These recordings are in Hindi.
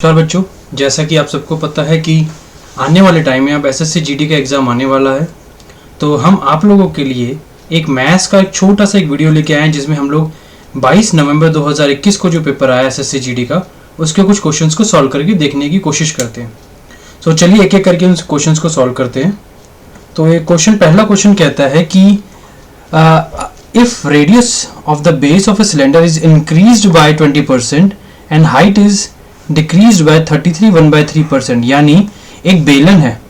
नमस्कार बच्चों, जैसा कि आप सबको पता है कि आने वाले टाइम में अब एसएससी जीडी का एग्ज़ाम आने वाला है। तो हम आप लोगों के लिए एक मैथ्स का एक छोटा सा एक वीडियो लेके आए हैं जिसमें हम लोग 22 नवंबर 2021 को जो पेपर आया एसएससी जीडी का उसके कुछ क्वेश्चंस को सॉल्व करके देखने की कोशिश करते हैं। तो चलिए एक एक करके उन क्वेश्चंस को सॉल्व करते हैं। तो ये पहला क्वेश्चन कहता है कि if radius of the base of a cylinder is increased by 20% and height is decrease by 33 1/3%। यानी एक बेलन है।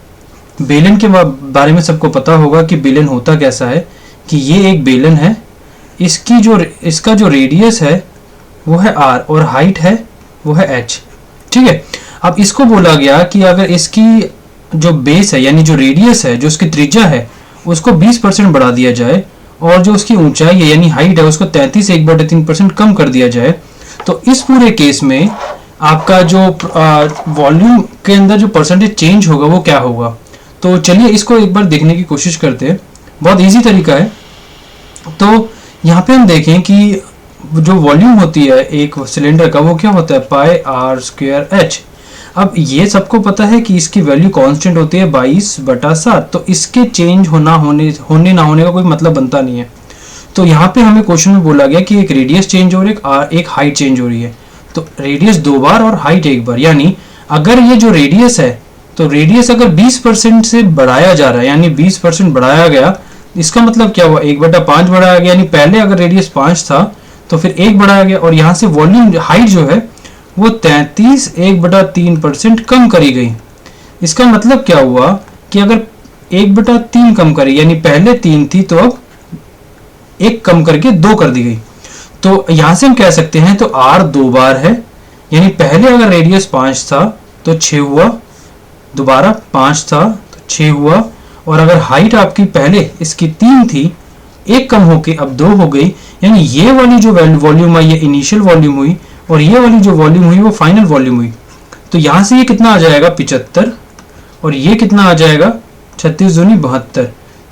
बेलन के बारे में सबको पता होगा कि बेलन होता कैसा है, कि ये एक बेलन है, इसका जो रेडियस है वो है r और हाइट है वो है h। ठीक है, अब इसको बोला गया कि अगर इसकी जो बेस है यानी जो रेडियस है, जो उसकी त्रिज्या है, उसको 20% बढ़ा दिया जाए और जो उसकी ऊंचाई है यानी हाइट है उसको 33 1/3% कम कर दिया जाए, तो इस पूरे केस में आपका जो वॉल्यूम के अंदर जो परसेंटेज चेंज होगा वो क्या होगा। तो चलिए इसको एक बार देखने की कोशिश करते हैं। बहुत इजी तरीका है। तो यहाँ पे हम देखें कि जो वॉल्यूम होती है एक सिलेंडर का वो क्या होता है, πr²h। अब ये सबको पता है कि इसकी वैल्यू कांस्टेंट होती है 22/7। तो इसके चेंज होने ना होने का कोई मतलब बनता नहीं है। तो यहाँ पे हमें क्वेश्चन में बोला गया कि एक रेडियस चेंज हो रही है, एक हाइट चेंज हो रही है। तो रेडियस 2 बार और हाइट 1 बार, यानी अगर ये जो रेडियस है तो रेडियस अगर 20% से बढ़ाया जा रहा है यानी 20% बढ़ाया गया, इसका मतलब क्या हुआ, 1/5 बढ़ाया गया। यानी पहले अगर रेडियस 5 था तो फिर 1 बढ़ाया गया और यहाँ से वॉल्यूम हाइट जो है वो 33 1/3% कम करी गई। इसका मतलब क्या हुआ कि अगर 1/3 कम करी यानी पहले 3 थी तो अब 1 कम करके 2 कर दी गई। तो यहां से हम कह सकते हैं तो r 2 बार है, यानी पहले अगर रेडियस 5 था तो 6 हुआ, दोबारा 5 था तो 6 हुआ, और अगर हाइट आपकी पहले इसकी 3 थी, 1 कम होके अब 2 हो गई। यानी ये वाली जो वॉल्यूम आई ये इनिशियल वॉल्यूम हुई और ये वाली जो वॉल्यूम हुई वो फाइनल वॉल्यूम हुई। तो यहां से ये कितना आ जाएगा 75 और ये कितना आ जाएगा 36 दूनी 72।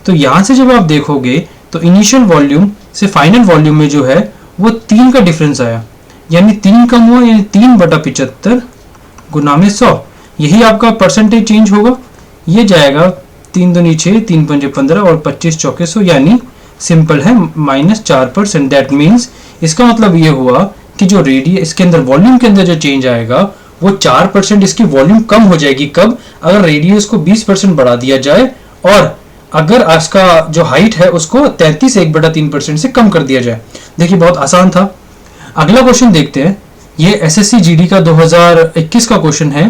तो यहां से जब आप देखोगे तो इनिशियल वॉल्यूम से फाइनल वॉल्यूम में जो है वो 3 का डिफरेंस आया, यानी 3 कम हुआ, यानी 3/75 गुना में 100। यही आपका परसेंटेज चेंज होगा। ये जाएगा 3 दूनी 6, 3 पंजे 15 और 25 चौके 100, यानी सिंपल है -4%। दैट मीन्स इसका मतलब ये हुआ कि जो रेडियस इसके अंदर वॉल्यूम के अंदर जो चेंज आएगा वो 4% इसकी वॉल्यूम कम हो जाएगी। कब? अगर रेडियस को 20% बढ़ा दिया जाए और अगर इसका जो हाइट है उसको 33 1/3% से कम कर दिया जाए। देखिए बहुत आसान था। अगला क्वेश्चन देखते हैं। ये एसएससी जीडी का 2021 का क्वेश्चन है।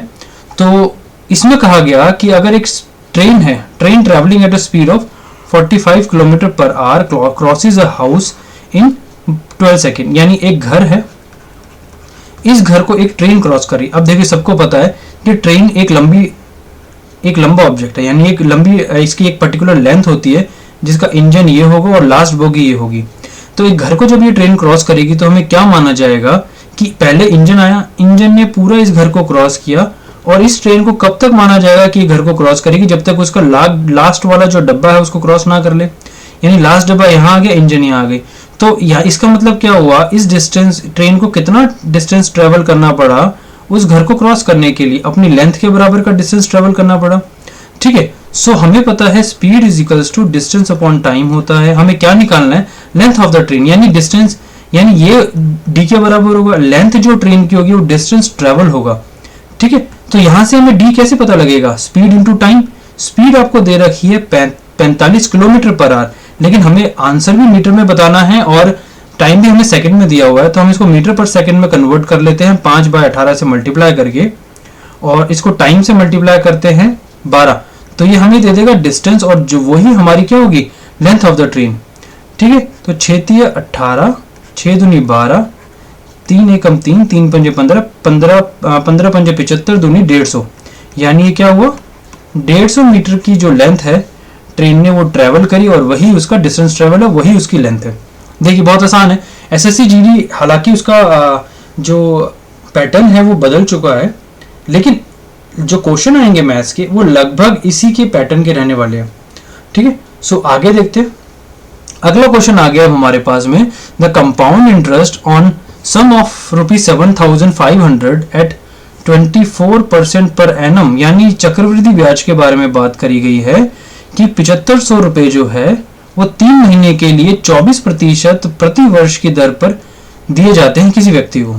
तो इसमें कहा गया कि अगर एक ट्रेन है, train travelling at a speed of 45 km/h crosses a house in 12 second. यानी एक घर है, इस घर को एक ट्रेन क्रॉस करी। अब देखिए सबको पता है कि ट्रेन एक लंबा ऑब्जेक्ट है, यानी एक लंबी इसकी एक पर्टिकुलर लेंथ होती है जिसका इंजन ये होगा और लास्ट बोगी ये होगी। तो एक घर को जब ये ट्रेन क्रॉस करेगी तो हमें क्या माना जाएगा कि पहले इंजन आया, इंजन ने पूरा इस घर को क्रॉस किया, और इस ट्रेन को कब तक माना जाएगा कि घर को क्रॉस करेगी, जब तक उसका लास्ट वाला जो डब्बा है उसको क्रॉस ना कर ले। यानी लास्ट डब्बा यहाँ आ गया, इंजन यहाँ आ गई। तो यहाँ इसका मतलब क्या हुआ, इस डिस्टेंस ट्रेन को कितना डिस्टेंस ट्रेवल करना पड़ा उस घर को क्रॉस करने के लिए, अपनी लेंथ के बराबर का डिस्टेंस ट्रेवल करना पड़ा। ठीक है, सो हमें पता है speed is equals to distance upon time होता है। हमें क्या निकालना है, लेंथ ऑफ द ट्रेन, यानी डिस्टेंस, यानी ये डी के बराबर होगा, लेंथ जो ट्रेन की होगी वो डिस्टेंस ट्रेवल होगा। ठीक है, तो यहां से हमें डी कैसे पता लगेगा, स्पीड इंटू टाइम। स्पीड आपको दे रखी है 45 km/h, लेकिन हमें आंसर भी मीटर में बताना है और टाइम भी हमें सेकंड में दिया हुआ है। तो हम इसको मीटर पर सेकंड में कन्वर्ट कर लेते हैं 5/18 से मल्टीप्लाई करके, और इसको टाइम से मल्टीप्लाई करते हैं 12। तो ये हमें दे देगा डिस्टेंस, और जो वही हमारी क्या होगी, लेंथ ऑफ द ट्रेन। ठीक है, तो 6 × 18, 6 दूनी 12, 3 एकम 3, 3 पंजे 15, 15 पंजे 75 दूनी 150। यानी ये क्या हुआ, 150 मीटर की जो लेंथ है ट्रेन ने वो ट्रेवल करी और वही उसका डिस्टेंस ट्रेवल है, वही उसकी लेंथ है। देखिए बहुत आसान है। एसएससी जीडी हालांकि उसका जो पैटर्न है वो बदल चुका है, लेकिन जो क्वेश्चन आएंगे मैथ्स के वो लगभग इसी के पैटर्न के रहने वाले हैं। ठीक है, सो आगे देखते हैं। अगला क्वेश्चन आ गया हमारे पास में, the compound interest on sum of ₹7,500 at 24% पर एनम, यानी चक्रवृद्धि ब्याज के बारे में बात करी गई है कि 7500 रुपए जो है वो 3 महीने के लिए 24% प्रति वर्ष की दर पर दिए जाते हैं किसी व्यक्ति को,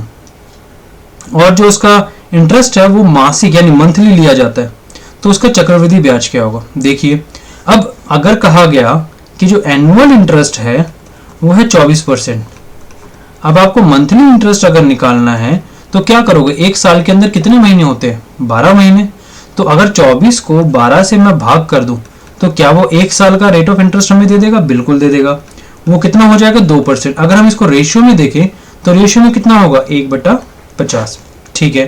और जो उसका इंटरेस्ट है वो मासिक यानी मंथली लिया जाता है। तो उसका चक्रवृद्धि ब्याज क्या होगा? देखिए, अब अगर कहा गया कि जो एनुअल इंटरेस्ट है वो है 24%, अब आपको मंथली इंटरेस्ट अगर निकालना है तो क्या करोगे? एक साल के अंदर कितने महीने होते हैं? 12 महीने। तो अगर 24 को 12 से मैं भाग कर दूं तो क्या वो एक साल का रेट ऑफ इंटरेस्ट हमें दे देगा? बिल्कुल दे देगा। वो कितना हो जाएगा? 2%। अगर हम इसको रेशियो में देखें तो रेशियो में कितना होगा? 1/50। ठीक है,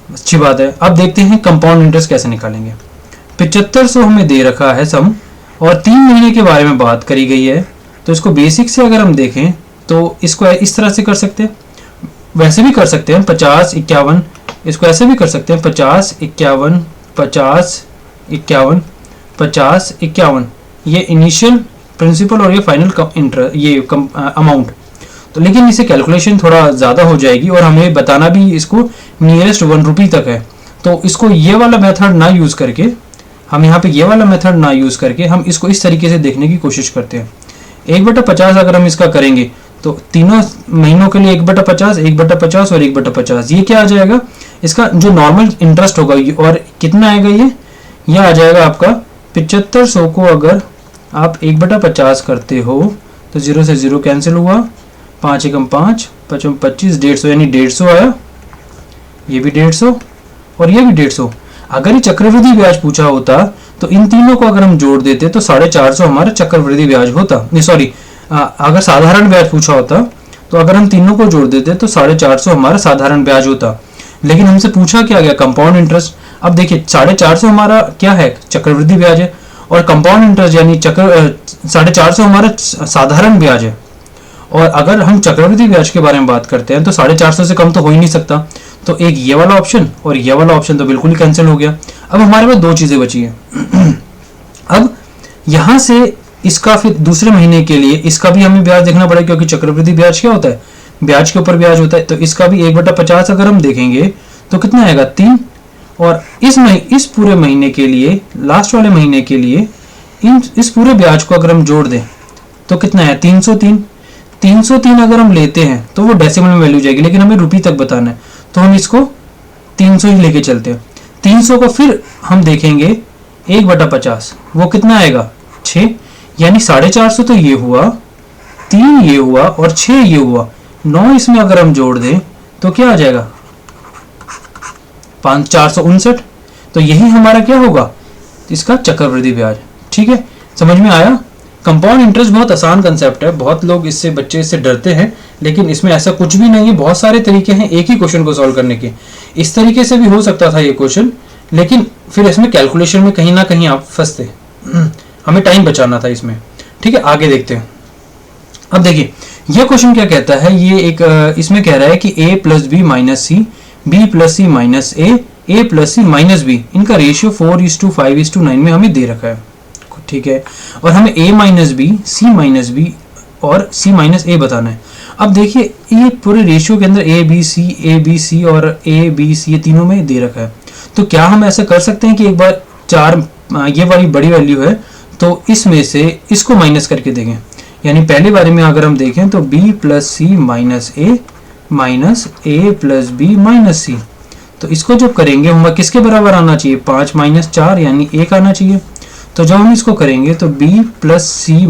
अच्छी बात है। अब देखते हैं कंपाउंड इंटरेस्ट कैसे निकालेंगे। 7500 हमें दे रखा है सम, और 3 महीने के बारे में बात करी गई है। तो इसको बेसिक से अगर हम देखें तो इसको इस तरह से कर सकते हैं, वैसे भी कर सकते हैं 50 51, इसको ऐसे भी कर सकते हैं 50 51 50 51 50 51, ये इनिशियल प्रिंसिपल और ये फाइनल ये अमाउंट। तो लेकिन इसे कैलकुलेशन थोड़ा ज़्यादा हो जाएगी और हमें बताना भी इसको नियरेस्ट 1 रुपी तक है। तो इसको ये वाला मेथड ना यूज़ करके, हम यहाँ पे ये वाला मेथड ना यूज़ करके हम इसको इस तरीके से देखने की कोशिश करते हैं। 1/50 अगर हम इसका करेंगे तो तीनों महीनों के लिए 1/50 1/50 और 1/50, ये क्या आ जाएगा? इसका जो नॉर्मल इंटरेस्ट होगा। और कितना आएगा? ये आ जाएगा आपका 7500 को अगर आप 1/50 करते हो तो 0 से 0 कैंसिल हुआ, 5 एकम 5 5 25 150, यानी 150 आया। ये भी 150 और ये भी 150। अगर ये चक्रवृद्धि ब्याज पूछा होता तो इन तीनों को अगर हम जोड़ देते तो 450 हमारा चक्रवृद्धि ब्याज होता। नहीं सॉरी, अगर साधारण ब्याज पूछा होता तो अगर हम तीनों को जोड़ देते तो 450 हमारा साधारण ब्याज होता। लेकिन हमसे पूछा क्या गया? Compound interest. अब देखिए 450 हमारा क्या है? चक्रवृद्धि ब्याज है, और कंपाउंड इंटरेस्ट यानी 450 हमारा साधारण ब्याज है। और अगर हम चक्रवृद्धि ब्याज के बारे में बात करते हैं तो 450 से कम तो हो ही नहीं सकता। तो एक ये वाला ऑप्शन और ये वाला ऑप्शन तो बिल्कुल ही कैंसिल हो गया। अब हमारे पास 2 चीजें बची हैं। अब यहां से इसका फिर दूसरे महीने के लिए इसका भी हमें ब्याज देखना पड़ेगा, क्योंकि चक्रवृद्धि ब्याज क्या होता है? ब्याज के ऊपर ब्याज होता है। तो इसका भी 1/50 अगर हम देखेंगे तो कितना आएगा? 3। और इस पूरे महीने के लिए, लास्ट वाले महीने के लिए इस पूरे ब्याज को अगर हम जोड़ दें तो कितना है? 303। 303 अगर हम लेते हैं तो वो डेसिमल में वैल्यू जाएगी, लेकिन हमें रुपये तक बताना है तो हम इसको 300 ही लेके चलते हैं। 300 को फिर हम देखेंगे 1/50, वो कितना आएगा? 6, यानी 450 तो ये हुआ, 3 ये हुआ और 6 ये हुआ। 9 इसमें अगर हम जोड़ दें तो क्या आ जाएगा? 459। तो यही हमारा क्या होगा? इसका चक्रवृद्धि ब्याज। ठीक है, समझ में आया? कंपाउंड इंटरेस्ट बहुत आसान कंसेप्ट है, बहुत लोग बच्चे इससे डरते हैं, लेकिन इसमें ऐसा कुछ भी नहीं है। बहुत सारे तरीके हैं एक ही क्वेश्चन को सॉल्व करने के। इस तरीके से भी हो सकता था ये क्वेश्चन, लेकिन फिर इसमें कैलकुलेशन में कहीं ना कहीं आप फंसते। हमें टाइम बचाना था इसमें। ठीक है, आगे देखते हैं। अब देखिए ये क्वेश्चन क्या कहता है। ये एक इसमें कह रहा है कि a + b - c, b + c - a + c - b, इनका रेशियो 4:5:9 में हमें दे रखा है। ठीक है, और हमें a - b, c - b और c - a बताना है। अब देखिए ये पूरे रेशियो के अंदर a b c और a b c ये तीनों में दे रखा है। तो क्या हम ऐसा कर सकते हैं कि एक बार 4 ये वाली बड़ी वैल्यू है तो इसमें से इसको माइनस करके देखें। यानी पहले बारे में अगर हम देखें तो b + c - a + b - c, तो इसको जब करेंगे हमें किसके बराबर आना चाहिए? 5 - 4 यानी 1 आना चाहिए। तो जब हम इसको करेंगे तो b + c - a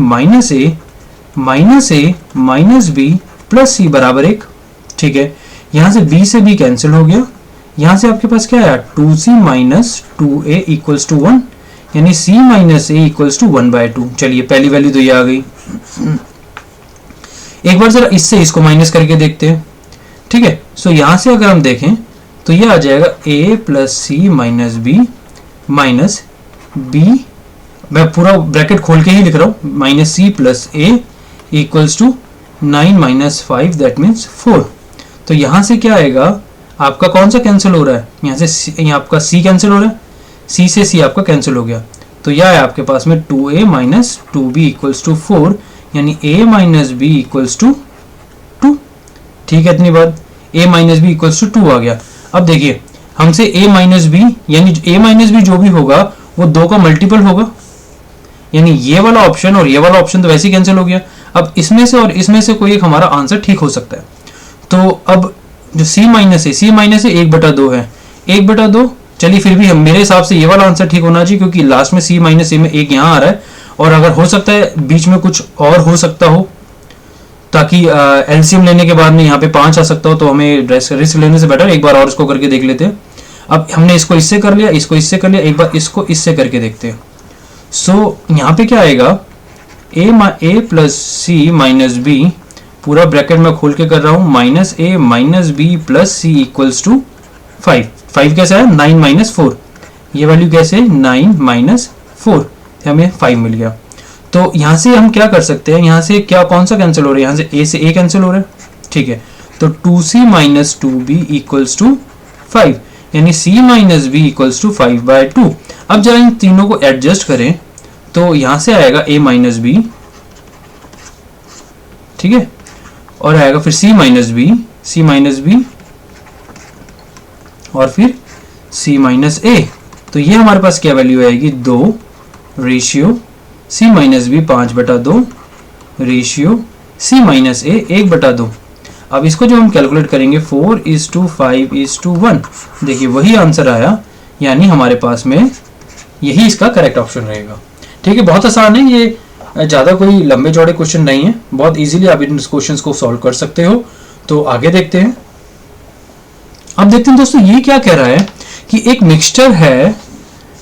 b + c बराबर 1। ठीक है, यहाँ से b से b कैंसिल हो गया। यहाँ से आपके पास क्या आया? 2c - 2a = 1, यानी c - a = 1/2। चलिए पहली वैल्यू तो ये आ गई। एक बार जरा इससे इसको माइनस करके देखते हैं। ठीक है, सो यहाँ से अगर हम देखें तो ये आ जाएगा a + c - b b, मैं पूरा ब्रैकेट खोल के ही लिख रहा हूँ, -c + a = 9 - 5, दैट मीन्स 4। तो यहाँ से क्या आएगा? आपका कौन सा कैंसिल हो रहा है? यहाँ से यहाँ आपका c कैंसिल हो रहा है, c से c आपका कैंसिल हो गया। तो यह है आपके पास में 2a - 2b = 4, यानी a - b = 2। ठीक है, इतनी बात, a - b = 2 आ गया। अब देखिए हमसे a माइनस बी, यानी a माइनस बी जो भी होगा वो 2 का मल्टीपल होगा, यानी ये वाला ऑप्शन और ये वाला ऑप्शन तो वैसे ही कैंसिल हो गया। अब इसमें से और इसमें से कोई एक हमारा आंसर ठीक हो सकता है। तो अब जो c माइनस है, c माइनस है 1/2 है, 1/2, चलिए फिर भी हम, मेरे हिसाब से ये वाला आंसर ठीक होना चाहिए, क्योंकि लास्ट में c माइनस ए में एक यहाँ आ रहा है, और अगर हो सकता है बीच में कुछ और हो सकता हो, ताकि एलसीएम लेने के बाद में यहाँ पे 5 आ सकता हो, तो हमें रिस्क लेने से बेटर एक बार और इसको करके देख लेते हैं। अब हमने इसको इससे कर लिया, इसको इससे कर लिया, एक बार इसको इससे करके देखते हैं। सो यहाँ पे क्या आएगा, a plus C minus B, पूरा ब्रैकेट में खोल के कर रहा हूँ, minus A minus B plus C equals to 5। 5 कैसा है, 9 माइनस 4, ये वैल्यू कैसे है 9 माइनस 4, हमें 5 मिल गया। तो यहाँ से हम क्या कर सकते हैं, यहाँ से क्या कौन सा कैंसिल हो रहा है, यहाँ से a से a कैंसिल हो रहा है, ठीक है। तो 2c minus 2b equals to 5, यानी c minus b equals to 5/2। अब जरा इन तीनों को एडजस्ट करें तो यहाँ से आएगा a माइनस बी, ठीक है, और आएगा फिर c माइनस बी और फिर c माइनस a। तो ये हमारे पास क्या वैल्यू आएगी, 2 ratio c minus B 5/2 ratio c minus a 1/2। अब इसको जो हम कैलकुलेट करेंगे 4:5:1, देखिए वही आंसर आया, यानी हमारे पास में यही इसका करेक्ट ऑप्शन रहेगा। ठीक है, बहुत आसान है ये, ज़्यादा कोई लंबे चौड़े क्वेश्चन नहीं है, बहुत इजीली आप इन क्वेश्चंस को सॉल्व कर सकते हो। तो आगे देखते हैं। अब देखते हैं दोस्तों, ये क्या कह रहा है कि एक मिक्सचर है,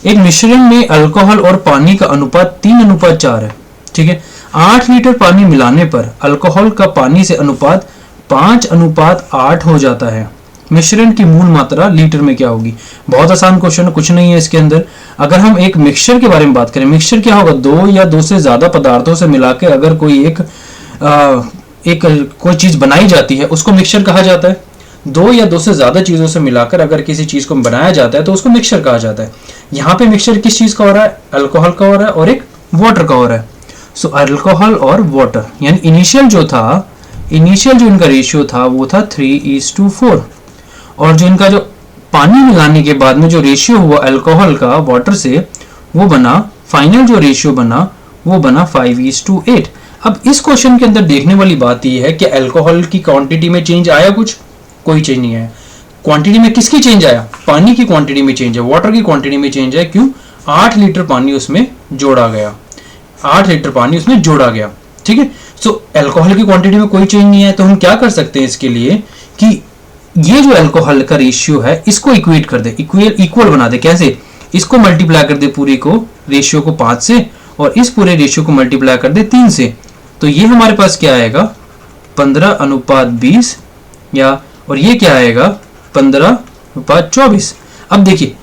एक मिश्रण में अल्कोहल और पानी का अनुपात 3:4 है, ठीक है। 8 लीटर पानी मिलाने पर अल्कोहल का पानी से अनुपात 5:8 हो जाता है। मिश्रण की मूल मात्रा लीटर में क्या होगी। बहुत आसान क्वेश्चन है, कुछ नहीं है इसके अंदर। अगर हम एक मिक्सचर के बारे में बात करें, मिक्सचर क्या होगा, 2 या 2 से ज्यादा पदार्थों से मिलाकर अगर कोई कोई चीज बनाई जाती है उसको मिक्सचर कहा जाता है। 2 या 2 से ज्यादा चीजों से मिलाकर अगर किसी चीज को बनाया जाता है तो उसको मिक्सचर कहा जाता है। यहाँ पे मिक्सचर किस चीज का हो रहा है, अल्कोहल का हो रहा है और एक वाटर का हो रहा है। सो अल्कोहल और वाटर, यानी इनिशियल जो इनका रेशियो था वो था 3:4, और जो इनका जो पानी मिलाने के बाद में जो रेशियो हुआ अल्कोहल का वाटर से, वो बना, फाइनल जो रेशियो बना वो बना 5:8। अब इस क्वेश्चन के अंदर देखने वाली बात यह है कि अल्कोहल की क्वांटिटी में चेंज आया, कुछ कोई चेंज नहीं आया। क्वांटिटी में किसकी चेंज आया, पानी की क्वांटिटी में चेंज है, वाटर की क्वांटिटी में चेंज है। क्यों, 8 लीटर पानी उसमें जोड़ा गया, 8 लीटर पानी उसमें जोड़ा गया, ठीक है। सो अल्कोहल की क्वांटिटी में कोई चेंज नहीं है, तो हम क्या कर सकते हैं इसके लिए कि ये जो अल्कोहल का रेशियो है इसको इक्वेट कर दे, इक्वल बना दे। कैसे, इसको मल्टीप्लाई कर दे पूरे को, रेशियो को 5 से, और इस पूरे रेशियो को मल्टीप्लाई कर दे 3 से। तो ये हमारे पास क्या आएगा, 15:20, या और ये क्या आएगा 15:24। अब देखिए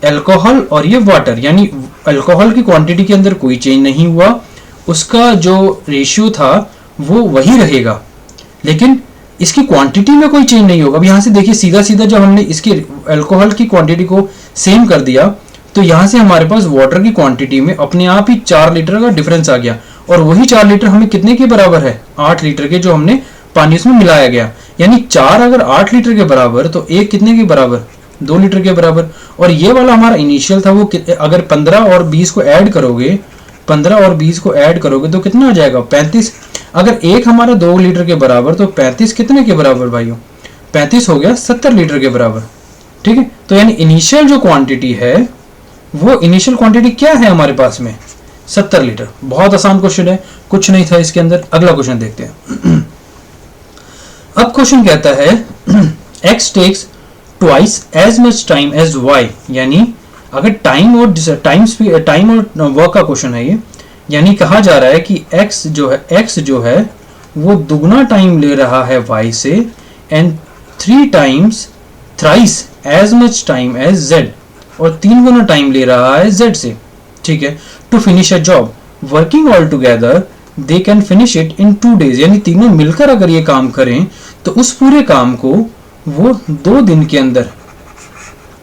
अल्कोहल और ये वाटर, यानी अल्कोहल की क्वांटिटी के अंदर कोई चेंज नहीं हुआ, उसका जो रेशियो था वो वही रहेगा, लेकिन इसकी क्वांटिटी में कोई चेंज नहीं होगा। अब यहाँ से देखिए सीधा सीधा जब हमने इसकी अल्कोहल की क्वांटिटी को सेम कर दिया तो यहाँ से हमारे पास वाटर की क्वांटिटी में अपने आप ही 4 लीटर का डिफरेंस आ गया, और वही 4 लीटर हमें कितने के बराबर है, 8 लीटर के, जो हमने पानी उसमें मिलाया गया। यानी 4 अगर 8 लीटर के बराबर तो 1 कितने के बराबर, 2 लीटर के बराबर। और ये वाला हमारा इनिशियल था, वो अगर 15 और 20 को ऐड करोगे, 15 और 20 को ऐड करोगे तो कितना हो जाएगा 35। अगर एक हमारा 2 लीटर के बराबर तो 35 कितने के बराबर भाइयों, 35 हो गया 70 लीटर के बराबर, ठीक है। तो यानी इनिशियल जो क्वांटिटी है वो इनिशियल क्वांटिटी क्या है हमारे पास में, 70 लीटर। बहुत आसान क्वेश्चन है, कुछ नहीं था इसके अंदर। अगला क्वेश्चन देखते हैं। अब क्वेश्चन कहता है x takes twice as much time as y, यानी अगर टाइम और वर्क का क्वेश्चन है ये, यानी कहा जा रहा है कि x जो है वो दुगना टाइम ले रहा है y से, and 3 times thrice as much time as z, और 3 गुना टाइम ले रहा है z से, ठीक है। To finish a job working all together they can finish it in 2 days, यानी तीनों मिलकर अगर ये काम करें तो उस पूरे काम को वो 2 दिन के अंदर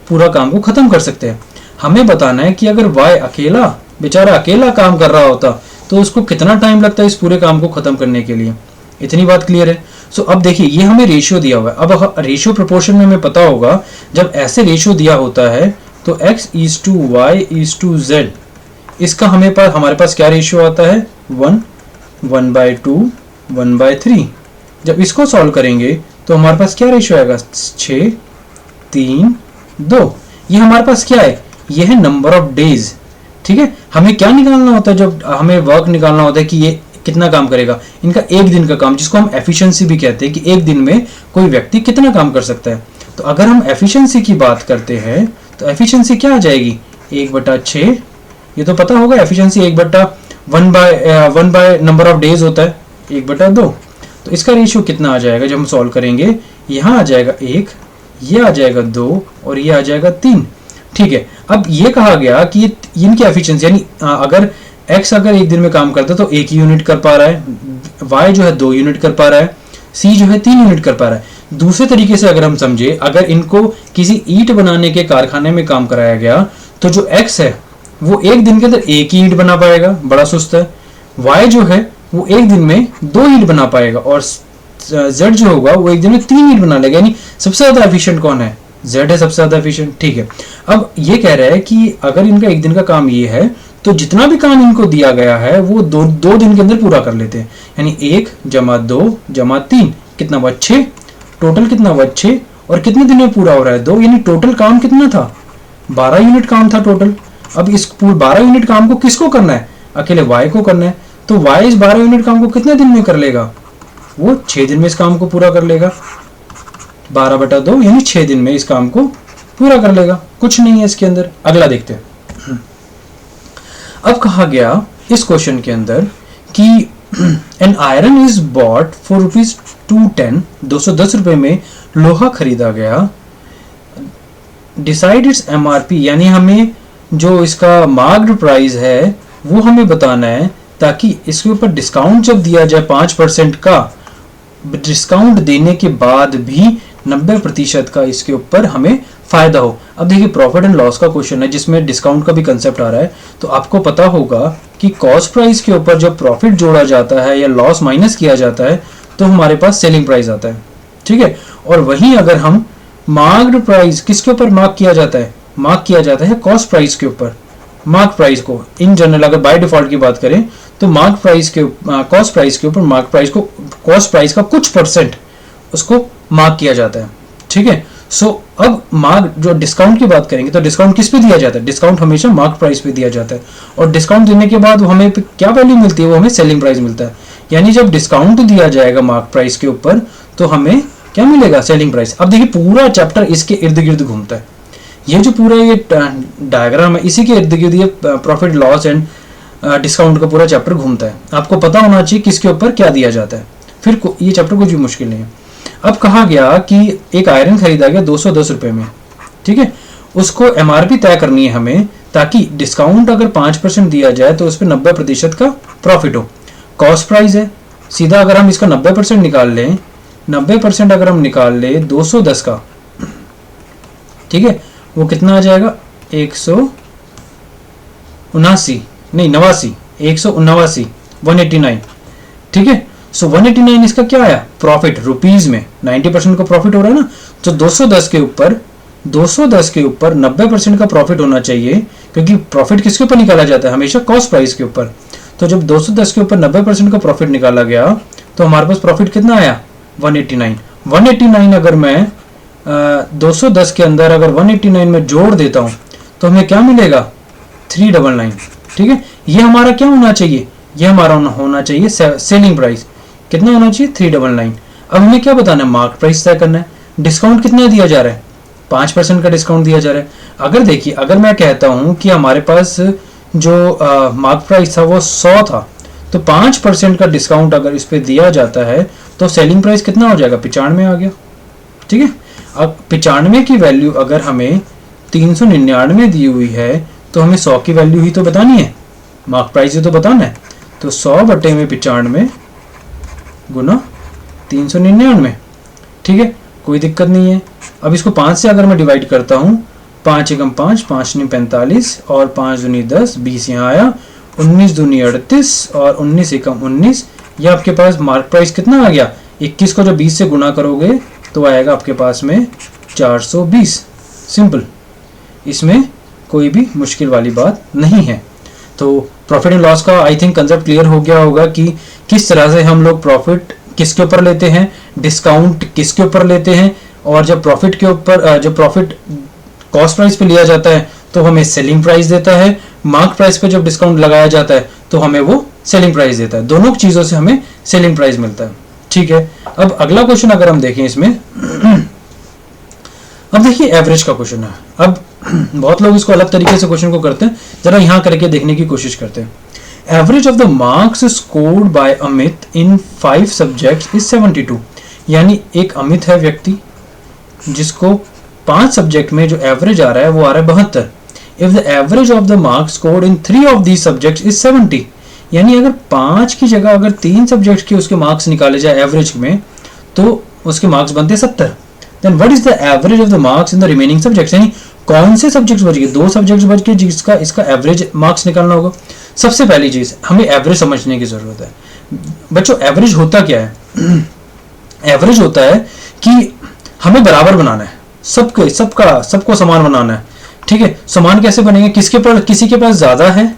पूरा काम को खत्म कर सकते हैं। हमें बताना है कि अगर y अकेला, बेचारा अकेला काम कर रहा होता तो उसको कितना टाइम लगता है इस पूरे काम को खत्म करने के लिए। इतनी बात क्लियर है। सो अब देखिए ये हमें रेशियो दिया हुआ है। अब रेशियो प्रोपोर्शन में हमें पता होगा जब ऐसे रेशियो दिया होता है तो x:y:z, इसका हमारे पास क्या रेशियो आता है 1, 1/2, 1/3। जब इसको सॉल्व करेंगे तो हमारे पास क्या रेशियो आएगा 6, 3, 2। ये हमारे पास क्या है, ये है नंबर ऑफ डेज। ठीक है, हमें क्या निकालना होता है, जब हमें वर्क निकालना होता है कि ये कितना काम करेगा, इनका एक दिन का काम, जिसको हम एफिशिएंसी भी कहते हैं कि एक दिन में कोई व्यक्ति कितना काम कर सकता है। तो अगर हम एफिशिएंसी की बात करते हैं तो एफिशिएंसी क्या आ जाएगी 1/6। ये तो पता होगा efficiency 1 by number of days होता है 1/2। तो इसका रेशियो कितना आ जाएगा जब हम सॉल्व करेंगे, यहाँ आ जाएगा 1, ये आ जाएगा 2 और ये आ जाएगा 3। ठीक है, अब ये कहा गया कि इनकी एफिशिएंसी यानी अगर x अगर एक दिन में काम करता है तो 1 यूनिट कर पा रहा है, y जो है 2 यूनिट कर पा रहा है, c जो है 3 यूनिट कर पा रहा है। दूसरे तरीके से अगर हम समझे, अगर इनको किसी ईंट बनाने के कारखाने में काम कराया गया तो जो x है वो एक दिन के अंदर 1 ईंट बना पाएगा, बड़ा सुस्त है। y जो है वो एक दिन में 2 ईंट बना पाएगा और z जो होगा वो एक दिन में 3 ईंट बना लेगा। यानी सबसे ज्यादा एफिशिएंट कौन है, z है सबसे ज्यादा एफिशिएंट। ठीक है, अब ये कह रहा है कि अगर इनका एक दिन का काम ये है तो जितना भी काम इनको दिया गया है वो दो दिन के अंदर पूरा कर लेते हैं। यानी 1 + 2 + 3 कितना हुआ 6, टोटल कितना हुआ 6 और कितने दिन में पूरा हो रहा है 2, यानी टोटल काम कितना था 12 यूनिट काम था टोटल। अब इस 12 यूनिट काम को किसको करना है, अकेले y को करना है। तो y इस 12 यूनिट काम को कितने दिन में कर लेगा, वो 6 दिन में इस काम को पूरा कर लेगा। 12/2 यानी 6 दिन में इस काम को पूरा कर लेगा, कुछ नहीं है इसके अंदर। अगला देखते हैं। अब कहा गया इस क्वेश्चन के अंदर कि an iron is bought for ₹210, 210 रुपए में लोहा खरीदा गया। डिसाइड इट्स MRP, यानी हमें जो इसका मार्क्ड प्राइस है वो हमें बताना है, ताकि इसके ऊपर डिस्काउंट जब दिया जाए 5% का, डिस्काउंट देने के बाद भी 90% का इसके ऊपर हमें फायदा हो। अब देखिए प्रॉफिट एंड लॉस का क्वेश्चन है जिसमें डिस्काउंट का भी कंसेप्ट आ रहा है। तो आपको पता होगा कि कॉस्ट प्राइस के ऊपर जब प्रॉफिट जोड़ा जाता है या लॉस माइनस किया जाता है तो हमारे पास सेलिंग प्राइस आता है। ठीक है, और वहीं अगर हम मार्क्ड प्राइस किसके ऊपर मार्क किया जाता है, मार्क किया जाता है कॉस्ट प्राइस के ऊपर। मार्क प्राइस को इन जनरल अगर बाय डिफॉल्ट की बात करें तो मार्क प्राइस के कॉस्ट प्राइस के ऊपर मार्क प्राइस को कॉस्ट प्राइस का कुछ % उसको मार्क किया जाता है। ठीक है, सो अब मार्क जो डिस्काउंट की बात करेंगे तो डिस्काउंट किस पे दिया जाता है, डिस्काउंट हमेशा मार्क प्राइस पे दिया जाता है। और डिस्काउंट देने के बाद हमें क्या वैल्यू मिलती है, वो हमें सेलिंग प्राइस मिलता है। यानी जब डिस्काउंट दिया जाएगा मार्क प्राइस के ऊपर तो हमें क्या मिलेगा, सेलिंग प्राइस। अब देखिए पूरा चैप्टर इसके इर्द गिर्द घूमता है। ये जो पूरा ये डायग्राम है इसी के इर्द गिर्द ये प्रॉफिट लॉस एंड डिस्काउंट का पूरा चैप्टर घूमता है। आपको पता होना चाहिए किसके ऊपर क्या दिया जाता है, फिर ये चैप्टर कुछ भी मुश्किल नहीं है। अब कहा गया कि एक आयरन खरीदा गया 210 रुपए में। ठीक है, उसको MRP तय करनी है हमें, ताकि डिस्काउंट अगर 5% दिया जाए तो उस पर 90% का प्रॉफिट हो। कॉस्ट प्राइस है, सीधा अगर हम इसका 90% निकाल लें, 90% अगर हम निकाल ले 210 का, ठीक है, वो कितना आ जाएगा 179 नहीं 89 179 189। ठीक है, सो 189 इसका क्या आया प्रॉफिट रुपीज में, 90% का प्रॉफिट हो रहा है ना। तो 210 के ऊपर 90% का प्रॉफिट होना चाहिए, क्योंकि प्रॉफिट किसके ऊपर निकाला जाता है, हमेशा कॉस्ट प्राइस के ऊपर। तो जब 210 के ऊपर 90% का प्रॉफिट निकाला गया तो हमारे पास प्रॉफिट कितना आया 189। अगर मैं 210 के अंदर अगर 189 में जोड़ देता हूं तो हमें क्या मिलेगा 399। ठीक है, ये हमारा क्या होना चाहिए, ये हमारा होना चाहिए सेलिंग प्राइस। कितना होना चाहिए 399। अब हमें क्या बताना है, मार्क प्राइस तय करना है। डिस्काउंट कितना दिया जा रहा है 5% का डिस्काउंट दिया जा रहा है। अगर देखिए अगर मैं कहता हूं कि हमारे पास जो मार्क प्राइस था वो 100 था, तो 5% का डिस्काउंट अगर इस पे दिया जाता है तो सेलिंग प्राइस कितना हो जाएगा 95 आ गया। ठीक है, अब 95 की वैल्यू अगर हमें 399 दी हुई है तो हमें 100 की वैल्यू ही तो बतानी है, मार्क प्राइस ही तो बताना है। तो 100/95 गुना 399। ठीक है, कोई दिक्कत नहीं है। अब इसको 5 से अगर मैं डिवाइड करता हूँ, 5 एकम 5, 5 नी 45 और 5 दूनी 10, 20 यहाँ आया, 19 दूनी 38 और 19 एकम 19। ये आपके पास मार्क प्राइस कितना आ गया 21 को जब 20 से गुना करोगे तो आएगा आपके पास में 420। सिंपल, इसमें कोई भी मुश्किल वाली बात नहीं है। तो प्रॉफिट एंड लॉस का आई थिंक कंसेप्ट क्लियर हो गया होगा कि किस तरह से हम लोग प्रॉफिट किसके ऊपर लेते हैं, डिस्काउंट किसके ऊपर लेते हैं, और जब प्रॉफिट के ऊपर जब प्रॉफिट कॉस्ट प्राइस पे लिया जाता है तो हमें सेलिंग प्राइस देता है, मार्क प्राइस पे जब डिस्काउंट लगाया जाता है तो हमें वो सेलिंग प्राइस देता है। दोनों चीज़ों से हमें सेलिंग प्राइस मिलता है। ठीक है, अब अगला क्वेश्चन अगर हम देखें इसमें, अब देखिए एवरेज का क्वेश्चन है। अब बहुत लोग इसको अलग तरीके से क्वेश्चन को करते हैं, जरा यहाँ करके देखने की कोशिश करते हैं। Average of the marks scored by Amit in 5 subjects is 72। यानी एक अमित है व्यक्ति जिसको 5 सब्जेक्ट में जो एवरेज आ रहा है वो आ रहा है 72। If the average of the marks scored in 3 of these subjects is 70। यानी अगर 5 की जगह अगर 3 सब्जेक्ट के उसके मार्क्स निकाले जाए एवरेज में तो उसके मार्क्स बनते 70। Then what is the average of the marks in the remaining subjects. यानी कौन से सब्जेक्ट्स बच गए, 2 सब्जेक्ट्स बच गए जिसका इसका एवरेज मार्क्स निकालना होगा। सबसे पहली चीज हमें एवरेज समझने की जरूरत है। बच्चों एवरेज होता क्या है? एवरेज होता है कि हमें बराबर बनाना है, सबको समान बनाना है। ठीक है, समान कैसे बनेंगे? किसी के पास ज्यादा है,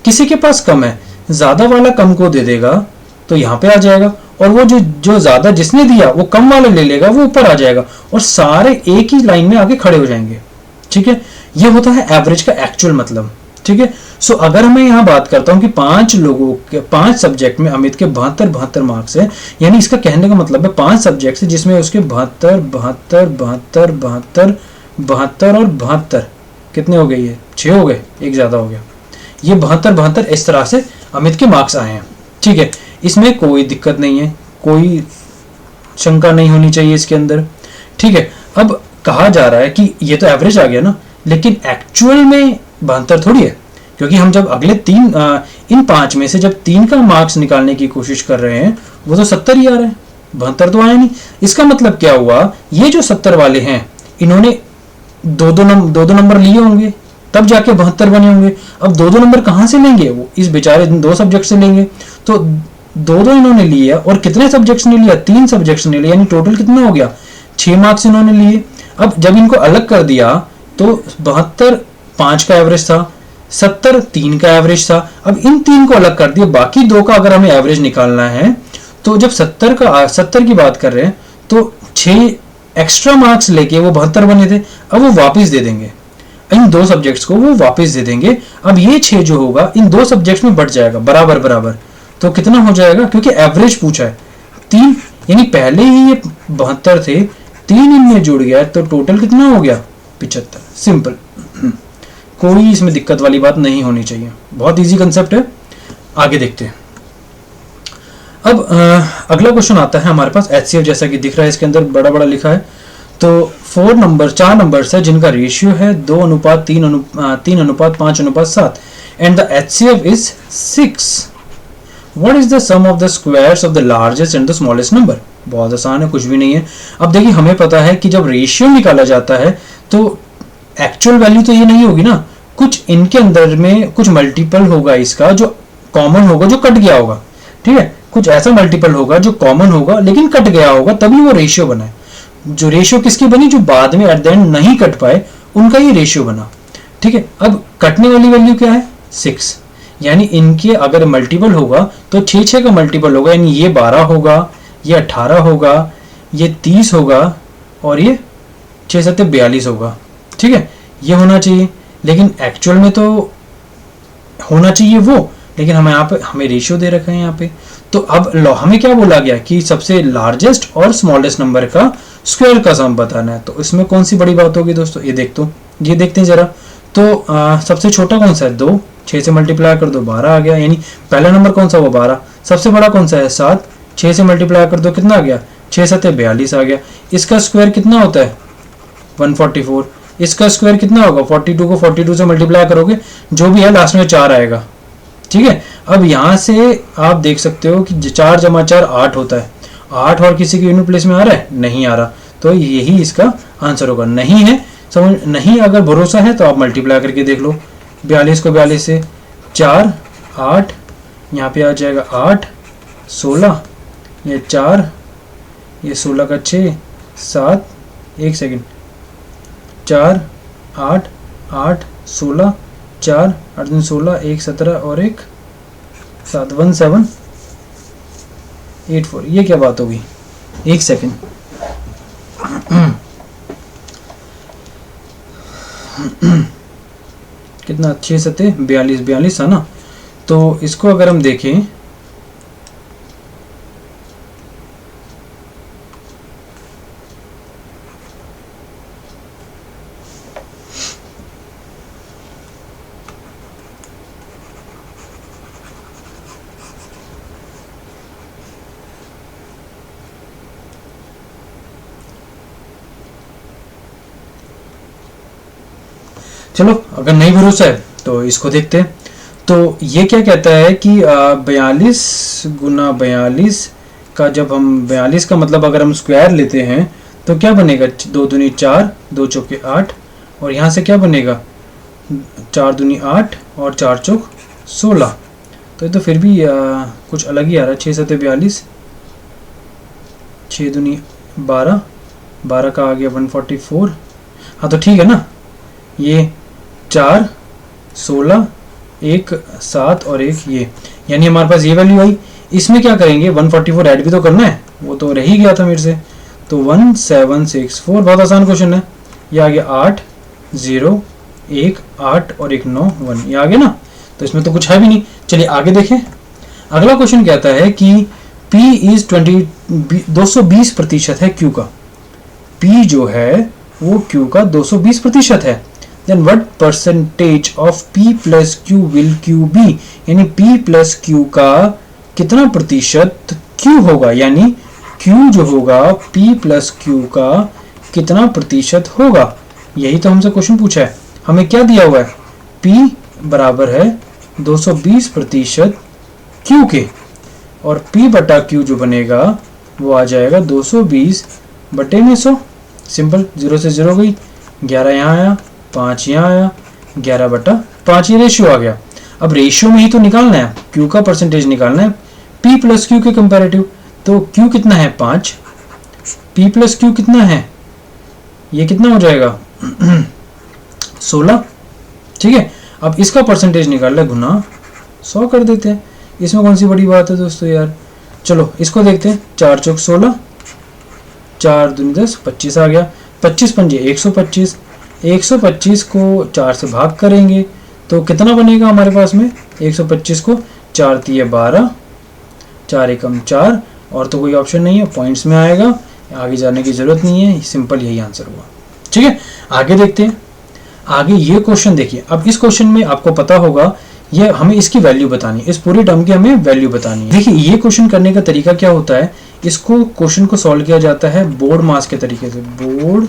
किसी के पास कम है, ज्यादा वाला कम को दे देगा तो यहाँ पे आ जाएगा, और वो जो ज्यादा जिसने दिया वो कम वाला ले लेगा, वो ऊपर आ जाएगा, और सारे एक ही लाइन में आके खड़े हो जाएंगे। ठीक है, ये होता है एवरेज का एक्चुअल मतलब। ठीक है, सो अगर मैं यहाँ बात करता हूँ कि 5 लोगों के 5 सब्जेक्ट में अमित के 72 मार्क्स है, यानी इसका कहने का मतलब है 5 सब्जेक्ट है जिसमें उसके 72 और 72 कितने हो गए? ये 6 हो गए, एक ज्यादा हो गया। ये 72 इस तरह से अमित के मार्क्स आए हैं। ठीक है, इसमें कोई दिक्कत नहीं है, कोई शंका नहीं होनी चाहिए इसके अंदर। ठीक है, अब कहा जा रहा है कि ये तो एवरेज आ गया ना, लेकिन एक्चुअल में 72 थोड़ी है, क्योंकि हम जब अगले इन 5 में से जब 3 का मार्क्स निकालने की कोशिश कर रहे हैं वो तो 70 ही आ रहा है, 72 तो आया नहीं। इसका मतलब क्या हुआ, ये जो 70 वाले हैं इन्होंने दो नंबर लिए होंगे तब जाके 72 बने होंगे। अब 2 नंबर कहाँ से लेंगे? वो इस बेचारे 2 सब्जेक्ट से लेंगे। तो 2 इन्होंने लिए, और कितने सब्जेक्ट्स ने लिया? 3 सब्जेक्ट्स ने लिया, यानी टोटल कितना हो गया? 6 मार्क्स इन्होंने लिए। अब जब इनको अलग कर दिया तो 72 5 का एवरेज था, 70 3 का एवरेज था। अब इन 3 को अलग कर दिया, बाकी 2 का अगर हमें एवरेज निकालना है तो जब 70 की बात कर रहे हैं तो 6 एक्स्ट्रा मार्क्स लेके वो 72 बने थे, अब वो वापस दे देंगे, इन 2 सब्जेक्ट्स को वो वापस दे देंगे। अब ये 6 जो होगा इन 2 सब्जेक्ट्स में बढ़ जाएगा बराबर बराबर, तो कितना हो जाएगा? क्योंकि एवरेज पूछा है 3, यानी पहले ही ये 72 थे, 3 इनमें जुड़ गया तो टोटल कितना हो गया? 75। सिंपल, कोई इसमें दिक्कत वाली बात नहीं होनी चाहिए, बहुत इजी कंसेप्ट है। आगे देखते हैं। अब अगला क्वेश्चन आता है हमारे पास HCF, जैसा कि दिख रहा है इसके अंदर बड़ा बड़ा लिखा है। तो 4 नंबर्स है जिनका रेशियो है 2:3:5:7 and the HCF is 6। What is the sum of the squares of the largest and the smallest number? बहुत आसान है, कुछ भी नहीं है। अब देखिए हमें पता है कि जब रेशियो निकाला जाता है तो एक्चुअल वैल्यू तो ये नहीं होगी ना, कुछ इनके अंदर में कुछ मल्टीपल होगा इसका जो कॉमन होगा, जो कट गया होगा। ठीक है, कुछ ऐसा मल्टीपल होगा जो कॉमन होगा लेकिन कट गया होगा, तभी वो रेशियो बना है। जो रेशियो किसकी बनी? जो बाद में एट द एंड नहीं कट पाए उनका ये रेशियो बना। ठीक है, अब कटने वाली वैल्यू क्या है? 6। यानी इनके अगर मल्टीपल होगा तो 6 का मल्टीपल होगा, यानी ये 12 होगा, ये 18 होगा, ये 30 होगा, और ये 6 7 42 होगा। ठीक है, ये होना चाहिए, लेकिन एक्चुअल में तो होना चाहिए वो, लेकिन हमें यहाँ पे हमें रेशियो दे रखा है यहाँ पे। तो अब हमें क्या बोला गया कि सबसे लार्जेस्ट और स्मॉलेस्ट नंबर का स्क्वायर का सम बताना है। तो इसमें कौन सी बड़ी बात होगी दोस्तों? ये देखते हैं जरा। तो सबसे छोटा कौन सा है? 2, 6 से मल्टीप्लाई कर दो 12 आ गया, यानी पहला नंबर कौन सा? वो 12। सबसे बड़ा कौन सा है? 7, 6 से मल्टीप्लाई कर दो कितना आ गया? 6 7 42 आ गया। इसका स्क्वायर कितना होता है? 144। इसका स्क्वायर कितना होगा? 42 को 42 से मल्टीप्लाई करोगे जो भी है लास्ट में 4 आएगा। ठीक है, अब यहाँ से आप देख सकते हो कि 4 × 4 8 होता है। 8 और किसी के यूनिट प्लेस में आ रहा है? नहीं आ रहा, तो यही इसका आंसर होगा। नहीं है समझ नहीं, अगर भरोसा है तो आप मल्टीप्लाई करके देख लो। 42 को 42 से 4 8, यहाँ पे आ जाएगा 8 16, ये 4 ये 16 का 6 7 1 सेकेंड 4 8 8 16 4 8 दूनी 16 1 17 और 1 7 1 7 8 4। ये क्या बात होगी? 1 सेकेंड। कितना अच्छे से थे 42 42 है ना। तो इसको अगर हम देखें चलो अगर नहीं भरोसा है तो इसको देखते हैं। तो ये क्या कहता है कि 42 गुना 42 का जब हम 42 का मतलब अगर हम स्क्वायर लेते हैं तो क्या बनेगा? 2 दूनी 4 2 चौके 8 और यहाँ से क्या बनेगा? 4 दूनी 8 और 4 चौक 16। तो ये तो फिर भी कुछ अलग ही आ रहा है। 6 7 42 6 दूनी 12 12 का आ गया 144। हाँ तो ठीक है ना। ये 4 16 1 7 और 1 ये, यानी हमारे पास ये वैल्यू आई। इसमें क्या करेंगे? 144 ऐड भी तो करना है, वो तो रह ही गया था मेरे से। तो 1764 बहुत आसान क्वेश्चन है। ये आ गया 8 0 1 8 और 1 9 1, ये आ गया ना। तो इसमें तो कुछ है भी नहीं। चलिए आगे देखें। अगला क्वेश्चन कहता है कि P इज 220% है Q का। P जो है वो Q का 220% है। Then what percentage of P plus Q will Q be, यानी P प्लस Q का कितना प्रतिशत Q होगा, यानी Q जो होगा P प्लस Q का कितना प्रतिशत होगा। यही तो हमसे क्वेश्चन पूछा है। हमें क्या दिया हुआ है? P बराबर है 220% Q के, और P बटा Q जो बनेगा वो आ जाएगा 220 बटे में 100। सिंपल, 0 से 0 गई, 11 यहाँ आया, 5 यहाँ आया, 11 बटा 5 ये रेशियो आ गया। अब रेशियो में ही तो निकालना है, Q का परसेंटेज निकालना है P प्लस Q के कंपैरेटिव। तो Q कितना है? 5, P प्लस Q कितना है? ये कितना हो जाएगा? 16। ठीक है, अब इसका परसेंटेज निकाल ले, गुना 100 कर देते हैं। इसमें कौन सी बड़ी बात है दोस्तों यार। चलो इसको देखते हैं। 4 चौक 16, 4 दूनी 10 25 आ गया। 25 पंजे 125, 125 को 4 से भाग करेंगे तो कितना बनेगा हमारे पास में? 125 को 4 तिये 12, 4 एकम 4, और तो कोई ऑप्शन नहीं है, पॉइंट्स में आएगा। आगे जाने की जरूरत नहीं है, सिंपल यही आंसर हुआ। ठीक है, आगे देखते हैं। आगे ये क्वेश्चन देखिए। अब इस क्वेश्चन में आपको पता होगा ये हमें इसकी वैल्यू बतानी है, इस पूरे टर्म की हमें वैल्यू बतानी है। देखिए ये क्वेश्चन करने का तरीका क्या होता है, इसको क्वेश्चन को सॉल्व किया जाता है बोर्ड मास के तरीके से। बोर्ड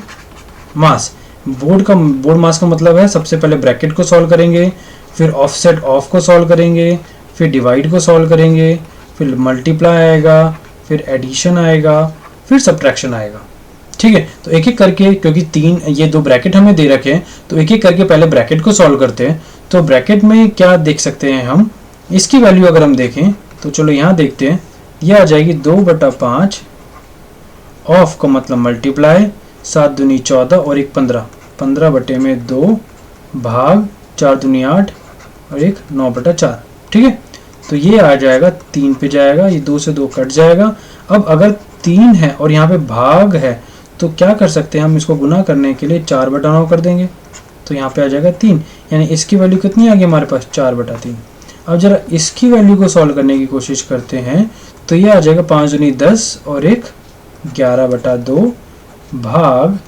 मास, बोर्ड मास का मतलब है सबसे पहले ब्रैकेट को सॉल्व करेंगे, फिर ऑफसेट ऑफ को सॉल्व करेंगे, फिर डिवाइड को सॉल्व करेंगे, फिर मल्टीप्लाई आएगा, फिर एडिशन आएगा, फिर सब्ट्रैक्शन आएगा। ठीक है, तो एक एक करके, क्योंकि ये 2 ब्रैकेट हमें दे रखे हैं, तो एक एक करके पहले ब्रैकेट को सॉल्व करते हैं। तो ब्रैकेट में क्या देख सकते हैं हम, इसकी वैल्यू अगर हम देखें तो चलो यहाँ देखते हैं। यह आ जाएगी 2 बटा 5, ऑफ का मतलब मल्टीप्लाई, 7 दूनी 14 और 1 15, 15 बटे में 2 भाग 4 दूनी 8 और 1 9 बटा 4। ठीक है, तो ये आ जाएगा 3 पे जाएगा, ये 2 से 2 कट जाएगा। अब अगर 3 है और यहाँ पे भाग है तो क्या कर सकते हैं हम, इसको गुना करने के लिए 4 बटा 9 कर देंगे, तो यहाँ पे आ जाएगा 3, यानी इसकी वैल्यू कितनी आ गई हमारे पास? 4 बटा 3। अब जरा इसकी वैल्यू को सॉल्व करने की कोशिश करते हैं, तो ये आ जाएगा 5 दूनी 10 और 1 11 बटा 2 भाग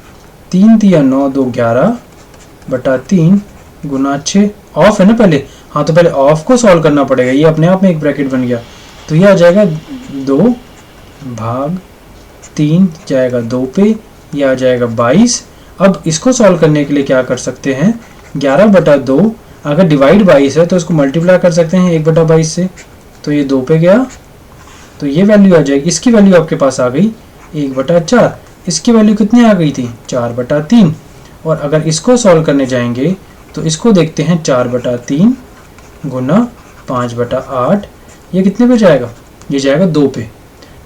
3 तिया 9 2 11 बटा 3 गुना 6। ऑफ है ना पहले, हाँ तो पहले ऑफ को सॉल्व करना पड़ेगा, ये अपने आप में एक ब्रैकेट बन गया। तो ये आ जाएगा 2 भाग 3 जाएगा 2 पे, ये आ जाएगा 22। अब इसको सॉल्व करने के लिए क्या कर सकते हैं, 11 बटा 2 अगर डिवाइड 22 है तो इसको मल्टीप्लाई कर सकते हैं 1 बटा 22 से, तो ये 2 पे गया, तो ये वैल्यू आ जाएगी। इसकी वैल्यू आपके पास आ गई 1 बटा 4, इसकी वैल्यू कितनी आ गई थी? 4 बटा 3। और अगर इसको सॉल्व करने जाएंगे तो इसको देखते हैं, 4 बटा 3 गुना 5 बटा 8, ये कितने पे जाएगा? ये जाएगा 2 पे।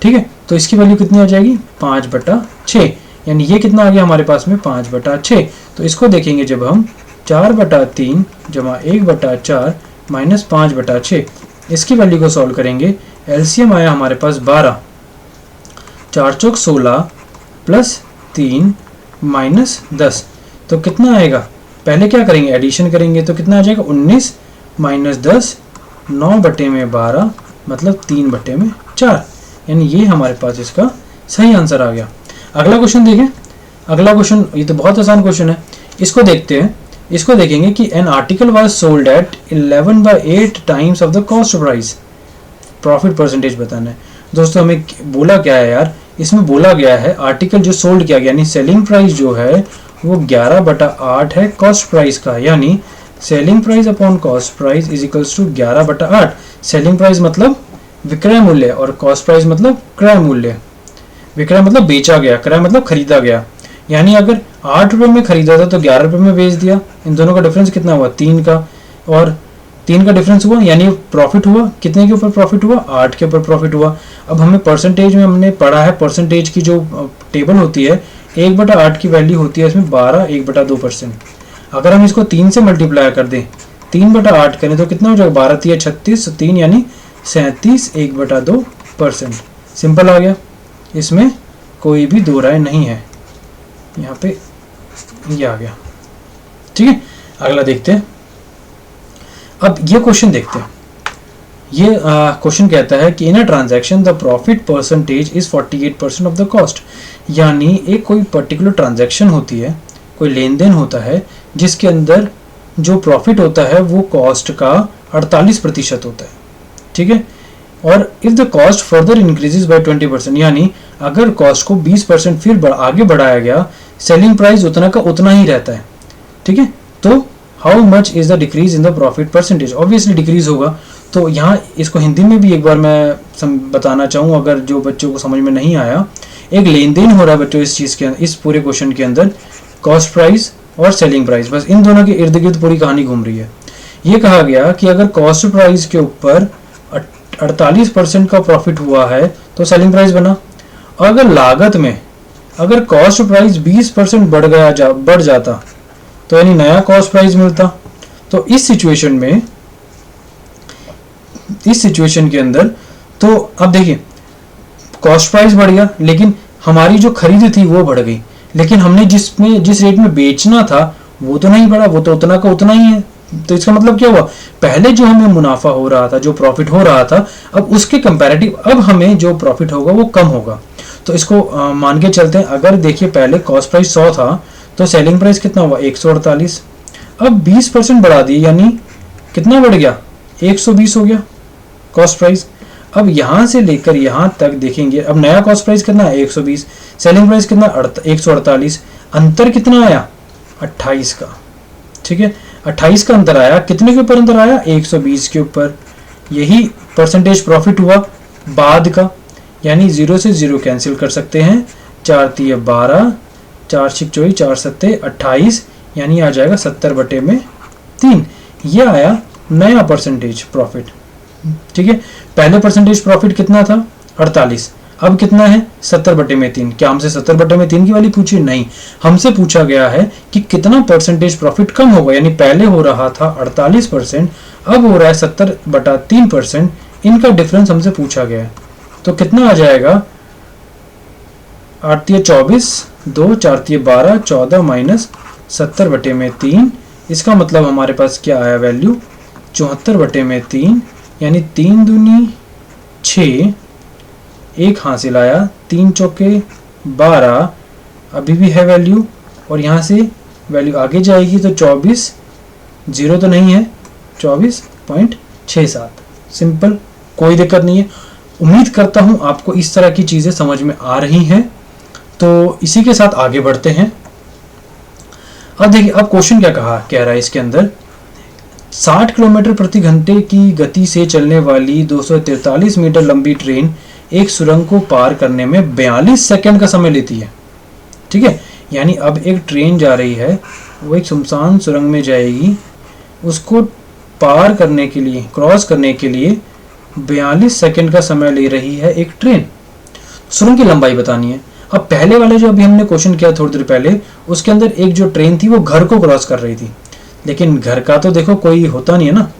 ठीक है, तो इसकी वैल्यू कितनी आ जाएगी 5/6, यानी ये कितना आ गया हमारे पास में 5/6। तो इसको देखेंगे जब हम 4/3 जमा 1/4 माइनस 5/6, इसकी वैल्यू को सॉल्व करेंगे। एलसीएम आया हमारे पास 12, 4 चौक 16 प्लस 3 माइनस 10, तो कितना आएगा, पहले क्या करेंगे एडिशन करेंगे, तो कितना आ जाएगा 19 माइनस 10, 9/12 मतलब 3/4, यानी ये हमारे पास इसका सही आंसर आ गया। अगला क्वेश्चन देखें। अगला क्वेश्चन ये तो बहुत आसान क्वेश्चन है, इसको देखते हैं। इसको देखेंगे कि an article was sold at 11/8 times of the cost price, profit percentage बताना है। दोस्तों हमें बोला क्या है यार, इसमें बोला गया है आर्टिकल जो सोल्ड किया गया यानी सेलिंग प्राइस जो है वो 11/8 है कॉस्ट प्राइस का, यानी selling price upon cost price is equals to 11/8। Selling price मतलब विक्रय मूल्य और कॉस्ट प्राइस मतलब क्रय मूल्य। विक्रय मतलब बेचा गया, क्रय मतलब खरीदा गया, यानी अगर 8 रुपये में खरीदा था तो 11 रुपये में बेच दिया। इन दोनों का डिफरेंस कितना हुआ 3 का, और 3 का डिफरेंस हुआ यानी प्रॉफिट हुआ, कितने के ऊपर प्रॉफिट हुआ 8 के ऊपर प्रॉफिट हुआ। अब हमें परसेंटेज में हमने पढ़ा है, परसेंटेज की जो टेबल होती है 1/8 की वैल्यू होती है इसमें 12 1/2%। अगर हम इसको 3 से मल्टीप्लाई कर दें, 3/8 करें तो कितना हो जाएगा 12 3 36, 3 यानी 37 1/2%। सिंपल आ गया, इसमें कोई भी दो राय नहीं है, यहाँ पे ये आ गया। ठीक है, अगला देखते हैं। अब ये क्वेश्चन देखते हैं। ये क्वेश्चन कहता है कि in a transaction the profit percentage is 48% of the cost, यानी एक कोई पर्टिकुलर ट्रांजैक्शन होती है, कोई लेन देन होता है जिसके अंदर जो प्रॉफिट होता है वो कॉस्ट का 48% होता है। ठीक है, और if the cost further increases by 20%, यानी अगर कॉस्ट को 20% फिर आगे बढ़ाया गया, सेलिंग प्राइस उतना का उतना ही रहता है। ठीक है, तो how much is the decrease in the profit percentage, obviously decrease होगा। तो यहाँ इसको हिंदी में भी एक बार मैं बताना चाहूँ, अगर जो बच्चों को समझ में नहीं आया। एक लेन देन हो रहा है बच्चों इस चीज़ के, इस पूरे क्वेश्चन के अंदर कॉस्ट प्राइस और सेलिंग प्राइस, बस इन दोनों के इर्द गिर्द पूरी कहानी घूम रही है। ये कहा गया कि अगर कॉस्ट प्राइस के ऊपर 48% का प्रॉफिट हुआ है तो सेलिंग प्राइस बना, और अगर लागत में अगर कॉस्ट प्राइस 20% बढ़ जाता तो यानी नया कॉस्ट प्राइस मिलता। तो इस सिचुएशन के अंदर तो अब देखिए कॉस्ट प्राइस बढ़ गया लेकिन हमारी जो खरीद थी वो बढ़ गई, लेकिन हमने जिस रेट में बेचना था वो तो नहीं बढ़ा, वो तो उतना का उतना ही है। तो इसका मतलब क्या हुआ, पहले जो हमें मुनाफा हो रहा था, जो प्रॉफिट हो रहा था, अब उसके कंपैरेटिव अब हमें जो प्रॉफिट होगा वो कम होगा। तो इसको मान के चलते हैं, अगर देखिए पहले कॉस्ट प्राइस 100 था तो सेलिंग प्राइस कितना हुआ 148, अब 20% बढ़ा दी यानी कितना बढ़ गया 120 हो गया कॉस्ट प्राइस। अब यहाँ से लेकर यहाँ तक देखेंगे, अब नया कॉस्ट प्राइस कितना है 120, सेलिंग प्राइस कितना 148, अंतर कितना आया 28 का। ठीक है, 28 का अंतर आया, कितने के ऊपर अंतर आया 120 के ऊपर। यही परसेंटेज प्रॉफिट हुआ बाद का, यानी 0 से 0 कैंसिल कर सकते हैं, 4 3 12, 4 6 24, 4 7 28, यानी आ जाएगा 70/3। ये आया नया परसेंटेज प्रॉफिट। ठीक है, पहले परसेंटेज प्रॉफिट कितना था 48, अब कितना है 70/3। क्या हमसे 70/3 की वाली पूछी? नहीं, हमसे पूछा गया है कि कितना परसेंटेज प्रॉफिट कम होगा, यानी पहले हो रहा था 48%, अब हो रहा है 70/3%, इनका डिफरेंस हमसे पूछा गया है। तो कितना आ जाएगा 8 24, 2 4 12, 14 माइनस 70/3। इसका मतलब हमारे पास क्या आया वैल्यू 74/3, यानी 3 दूनी 6, एक हासिल आया, 3 चौके 12, अभी भी है वैल्यू, और यहाँ से वैल्यू आगे जाएगी तो 24, 0 तो नहीं है, 24.67। सिंपल, कोई दिक्कत नहीं है। उम्मीद करता हूँ आपको इस तरह की चीज़ें समझ में आ रही हैं। तो इसी के साथ आगे बढ़ते हैं। अब देखिए, अब क्वेश्चन क्या कह रहा है इसके अंदर, 60 किलोमीटर प्रति घंटे की गति से चलने वाली 243 मीटर लंबी ट्रेन एक सुरंग को पार करने में 42 सेकंड का समय लेती है। ठीक है, यानी अब एक ट्रेन जा रही है, वो एक सुनसान सुरंग में जाएगी, उसको पार करने के लिए, क्रॉस करने के लिए 42 सेकंड का समय ले रही है एक ट्रेन। सुरंग की लंबाई बतानी है। अब पहले वाले जो अभी हमने क्वेश्चन किया थोड़ी देर पहले, उसके अंदर एक जो ट्रेन थी वो घर को क्रॉस कर रही थी, लेकिन घर का तो देखो कोई होता नहीं है ना,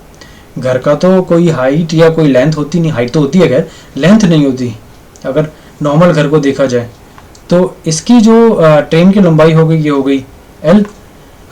घर का तो कोई हाइट या कोई लेंथ होती नहीं, हाइट तो होती है खैर, लेंथ नहीं होती अगर नॉर्मल घर को देखा जाए। तो इसकी जो ट्रेन की लंबाई हो गई ये हो गई एल,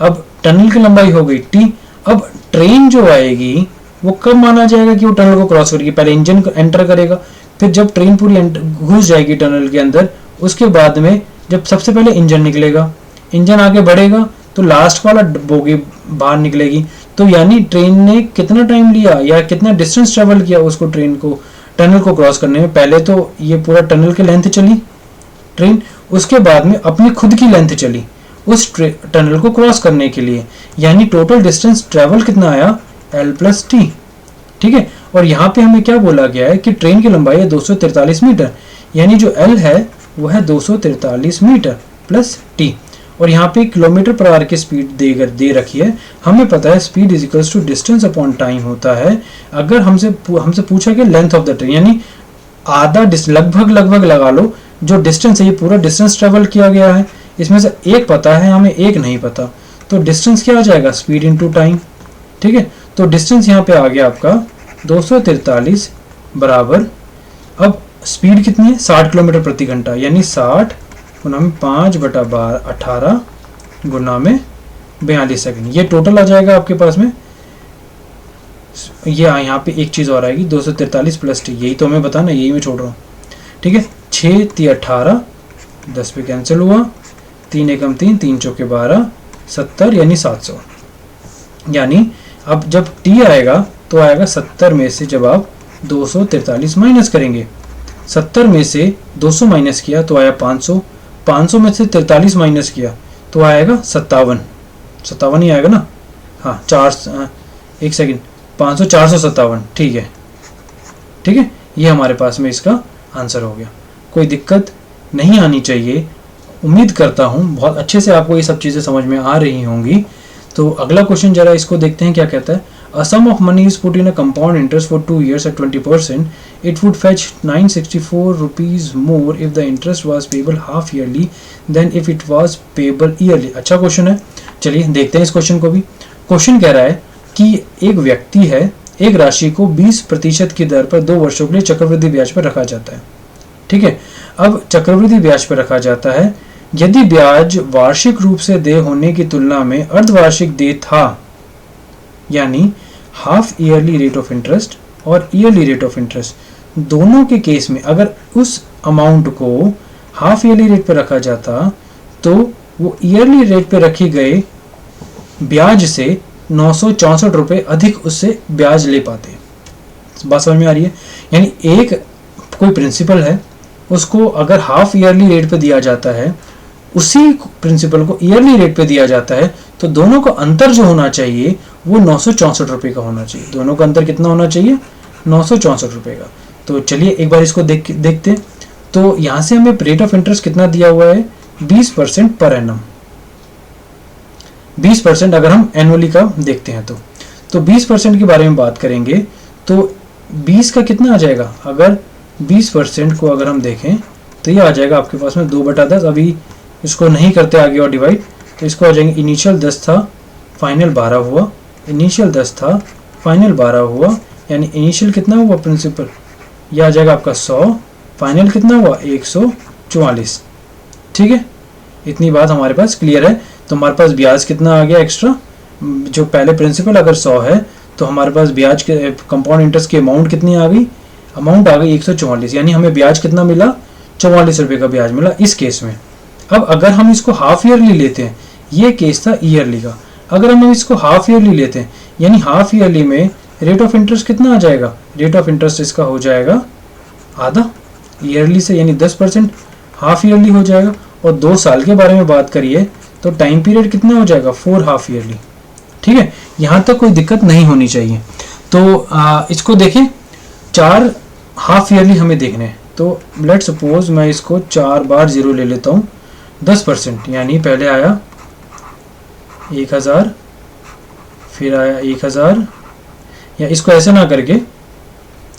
अब टनल की लंबाई हो गई टी। अब ट्रेन जो आएगी वो कब माना जाएगा कि वो टनल को क्रॉस करेगी, पहले इंजन एंटर करेगा, फिर जब ट्रेन पूरी घुस जाएगी टनल के अंदर, उसके बाद में जब सबसे पहले इंजन निकलेगा, इंजन आगे बढ़ेगा तो लास्ट वाला बोगी बाहर निकलेगी। तो यानी ट्रेन ने कितना टाइम लिया या कितना डिस्टेंस ट्रेवल किया उसको, ट्रेन को टनल को क्रॉस करने में। पहले तो ये पूरा टनल के लेंथ चली ट्रेन, उसके बाद में अपनी खुद की लेंथ चली उस टनल को क्रॉस करने के लिए, यानी टोटल डिस्टेंस ट्रेवल कितना आया L प्लस टी। ठीक है, और यहाँ पे हमें क्या बोला गया है कि ट्रेन की लंबाई है 243 मीटर, यानी जो L है वो है 243 मीटर प्लस टी, और यहाँ पे किलोमीटर पर आवर की स्पीड दे रखी है। हमें पता है speed is equals to distance upon time होता है। अगर हमसे पूछा कि लेंथ ऑफ द ट्रेन, यानी आधा लगभग लगा लो जो डिस्टेंस है, ये पूरा डिस्टेंस ट्रेवल किया गया है, इसमें से एक पता है हमें, एक नहीं पता, तो डिस्टेंस क्या आ जाएगा, स्पीड इंटू टाइम। ठीक है, तो डिस्टेंस यहाँ पे आ गया आपका 243 बराबर, अब स्पीड कितनी है 60 किलोमीटर प्रति घंटा, यानी 60 गुना में 5/18 गुना में 42 सेकंड, ये टोटल आ जाएगा आपके पास में। ये यहाँ पे एक चीज़ और आएगी 243 प्लस टी, यही तो हमें बताना, यही मैं छोड़ रहा हूँ। ठीक है, 6 × 18 10 पे कैंसिल हुआ, 3 एकम 3, 3 चौके 12, 70 यानी 700। यानी अब जब t आएगा तो आएगा 70 में से जब आप 243 माइनस करेंगे, 70 में से 200 माइनस किया तो आया 500, 500 में से 43 माइनस किया तो आएगा 57 ही आएगा ना, हाँ 1 सेकंड 500 457, ठीक है, ये हमारे पास में इसका आंसर हो गया। कोई दिक्कत नहीं आनी चाहिए, उम्मीद करता हूँ बहुत अच्छे से आपको ये सब चीज़ें समझ में आ रही होंगी। तो अगला क्वेश्चन जरा इसको देखते हैं क्या कहता है। A sum of money is put in a compound interest for 2 years at 20%, it would fetch 964 rupees more if the interest was payable half yearly then if it was payable yearly. अच्छा क्वेश्चन है, चलिए देखते हैं इस क्वेश्चन को भी। क्वेश्चन कह रहा है कि एक व्यक्ति है, एक राशि को 20% की दर पर 2 वर्षों के लिए चक्रवृद्धि ब्याज पर रखा जाता है। ठीक है, अब चक्रवृद्धि ब्याज पर रखा जाता है, यदि ब्याज वार्षिक रूप से देय होने की तुलना में अर्धवार्षिक देय था, यानी half yearly rate of interest और ईयरली रेट ऑफ इंटरेस्ट, दोनों के केस में अगर उस अमाउंट को हाफ ईयरली रेट पर रखा जाता तो वो ईयरली रेट पर रखे गए ब्याज से 964 रुपये अधिक उससे ब्याज ले पाते। बात समझ में आ रही है? यानी एक कोई प्रिंसिपल है, उसको अगर हाफ ईयरली रेट पे दिया जाता है, उसी प्रिंसिपल को ईयरली रेट पे दिया जाता है, तो दोनों का अंतर जो होना चाहिए वो 964 रुपये का होना चाहिए। दोनों का अंतर कितना होना चाहिए? 964 रुपये का। तो चलिए एक बार इसको देखते हैं। तो यहाँ से हमें रेट ऑफ इंटरेस्ट कितना दिया हुआ है? 20% पर एनम। 20% अगर हम एनुअली का देखते हैं तो 20% के बारे में बात करेंगे तो 20 का कितना आ जाएगा? अगर 20% को अगर हम देखें तो ये आ जाएगा आपके पास में 2/10। अभी इसको नहीं करते आगे और डिवाइड, तो इसको आ जाएंगे इनिशियल 10 था, फाइनल 12 हुआ, इनिशियल 10 था, फाइनल 12 हुआ, यानी इनिशियल कितना हुआ प्रिंसिपल? यह आ जाएगा आपका 100, फाइनल कितना हुआ? 144। ठीक है, इतनी बात हमारे पास क्लियर है। तो हमारे पास ब्याज कितना आ गया एक्स्ट्रा? जो पहले प्रिंसिपल अगर 100 है तो हमारे पास ब्याज के कंपाउंड इंटरेस्ट की अमाउंट कितनी आ गई? अमाउंट आ गई 144, यानी हमें ब्याज कितना मिला? 44 रुपये का ब्याज मिला इस केस में। अब अगर हम इसको हाफ ईयरली लेते हैं, ये केस था ईयरली का, अगर हम इसको हाफ ईयरली लेते हैं यानी हाफ ईयरली में रेट ऑफ इंटरेस्ट कितना आ जाएगा? रेट ऑफ इंटरेस्ट इसका हो जाएगा आधा ईयरली से, यानी 10% हाफ ईयरली हो जाएगा। और 2 साल के बारे में बात करिए तो टाइम पीरियड कितना हो जाएगा? 4 हाफ ईयरली। ठीक है, यहाँ तक कोई दिक्कत नहीं होनी चाहिए। तो इसको देखें, 4 हाफ ईयरली हमें देखने हैं। तो लेट सपोज मैं इसको 4 बार 0 ले लेता हूँ, 10%, यानी पहले आया 1000, फिर आया 1000, या इसको ऐसे ना करके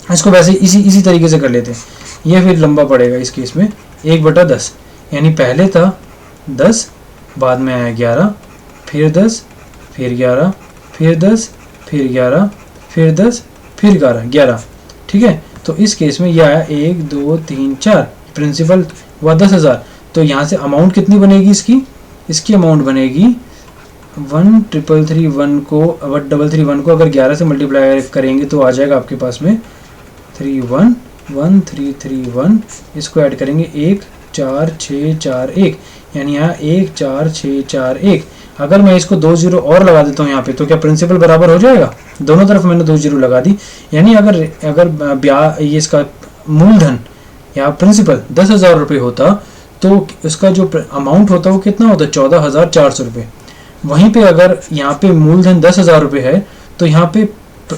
इसको वैसे इसी तरीके से कर लेते हैं। ये फिर लंबा पड़ेगा इस केस में 1/10, यानी पहले था 10, बाद में आया 11, फिर 10, फिर 11, फिर 10, फिर 11, फिर 10, फिर 11, ठीक है। तो इस केस में यह आया 1 2 3 4, प्रिंसिपल हुआ 10,000। तो यहाँ से अमाउंट कितनी बनेगी इसकी अमाउंट बनेगी 1,331 को 1,331 को अगर 11 से मल्टीप्लाई करेंगे तो आ जाएगा आपके पास में 31,1331। इसको ऐड करेंगे 1,4,6,4,1, यानी यहाँ 1,4,6,4,1। अगर मैं इसको 2 जीरो और लगा देता हूँ यहाँ पे, तो क्या प्रिंसिपल बराबर हो जाएगा? दोनों तरफ मैंने 2 जीरो लगा दी, यानी अगर ये इसका मूलधन या प्रिंसिपल 10,000 रुपये होता तो उसका जो अमाउंट होता वो कितना होता? 14,400 रुपये। वहीं पे अगर यहाँ पे मूलधन 10,000 रुपये है तो यहाँ पे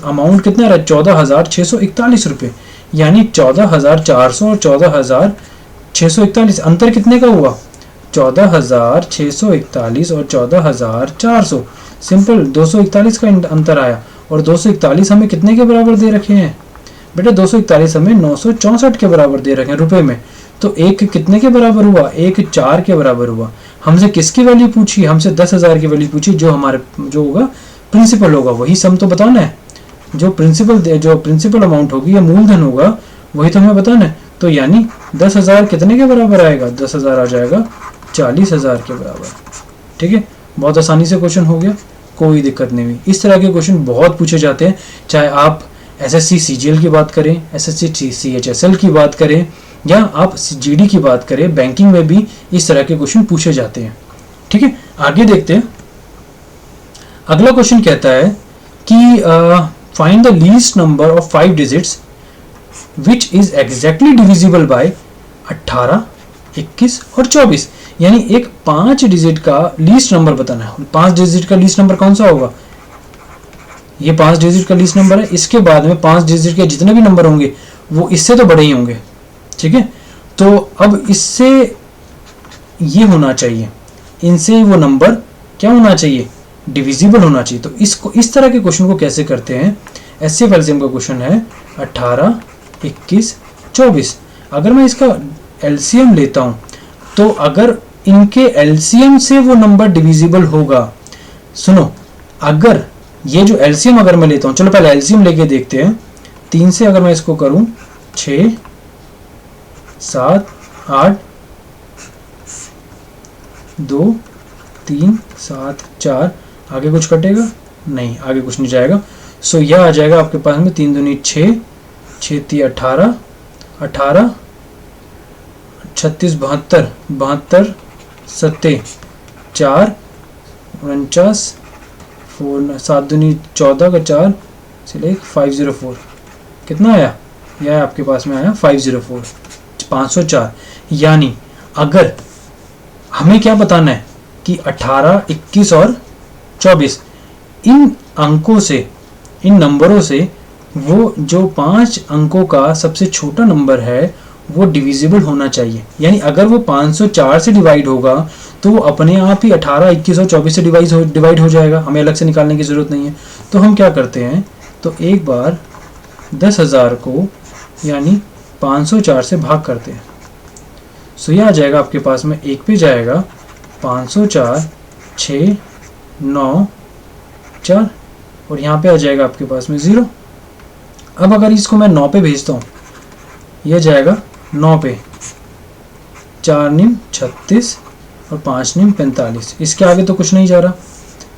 अमाउंट कितना रहा? 14,641 रुपये, यानी 14,400 और 14,641, अंतर कितने का हुआ? 14,641 और 14,400, सिंपल 241 का अंतर आया। और 241 हमें कितने के बराबर दे रखे हैं बेटा? 241 हमें 964 के बराबर दे रखे हैं रुपए में। तो एक कितने के बराबर हुआ? 1,4 के बराबर हुआ। हमसे किसकी वैल्यू पूछी? हमसे 10,000 की वैल्यू पूछी, जो होगा प्रिंसिपल होगा वही सम तो बताना है। जो प्रिंसिपल अमाउंट होगी या मूलधन होगा वही तो हमें बताना है। तो यानी 10,000 कितने के बराबर आएगा? 10,000 आ जाएगा 40,000 के बराबर, ठीक है। बहुत आसानी से क्वेश्चन हो गया, कोई दिक्कत नहीं हुई। इस तरह के क्वेश्चन बहुत पूछे जाते हैं, चाहे आप एसएससी सीजीएल की बात करें, एसएससी सीएचएसएल की बात करें, या आप जीडी की बात करें, बैंकिंग में भी इस तरह के क्वेश्चन पूछे जाते हैं, ठीक है। आगे देखते हैं। अगला क्वेश्चन कहता है कि find the least number of 5 digits which is exactly divisible by 18, 21 और 24, यानी एक 5 डिजिट का लीस्ट नंबर बताना है। 5 डिजिट का लीस्ट नंबर कौन सा होगा? ये 5 डिजिट का लीस्ट नंबर है। इसके बाद में 5 डिजिट के जितने भी नंबर होंगे वो इससे तो बड़े ही होंगे, ठीक है। तो अब इससे ये होना चाहिए, इनसे वो नंबर क्या होना चाहिए? डिविजिबल होना चाहिए। तो इसको इस तरह के क्वेश्चन को कैसे करते हैं? एचसीएफ एलसीएम का क्वेश्चन है 18, 21, 24। अगर मैं इसका एलसीएम लेता हूं तो अगर इनके एलसीएम से वो नंबर डिविजिबल होगा, सुनो, अगर ये जो एलसीएम अगर मैं लेता हूं, चलो पहले एलसीएम लेके देखते हैं। 3 से अगर मैं इसको करूं 6, 7, 8, 2, 3, 7, 4, आगे कुछ कटेगा नहीं, आगे कुछ नहीं जाएगा। सो यह आ जाएगा आपके पास में 3 दूनी 6, 6 3 18, 18 36 72, 72 7 4 49, 7 दूनी 14 का 4 चले 504, कितना आया? यह आपके पास में आया 504, 504। यानी अगर हमें क्या बताना है कि 18, 21 और 24 इन अंकों से, इन नंबरों से वो जो 5 अंकों का सबसे छोटा नंबर है वो डिविजिबल होना चाहिए। यानी अगर वो 504 से डिवाइड होगा तो वो अपने आप ही 18, 21 और 24 से डिवाइड हो जाएगा, हमें अलग से निकालने की ज़रूरत नहीं है। तो हम क्या करते हैं, तो एक बार 10,000 को यानी 504 से भाग करते हैं। सो यह आ जाएगा आपके पास में, एक पे जाएगा 504, 6, 9, 4 और यहाँ पे आ जाएगा आपके पास में 0। अब अगर इसको मैं 9 पे भेजता हूँ, यह जाएगा 9 पे, 4 निम 36 और 5 निम 45, इसके आगे तो कुछ नहीं जा रहा।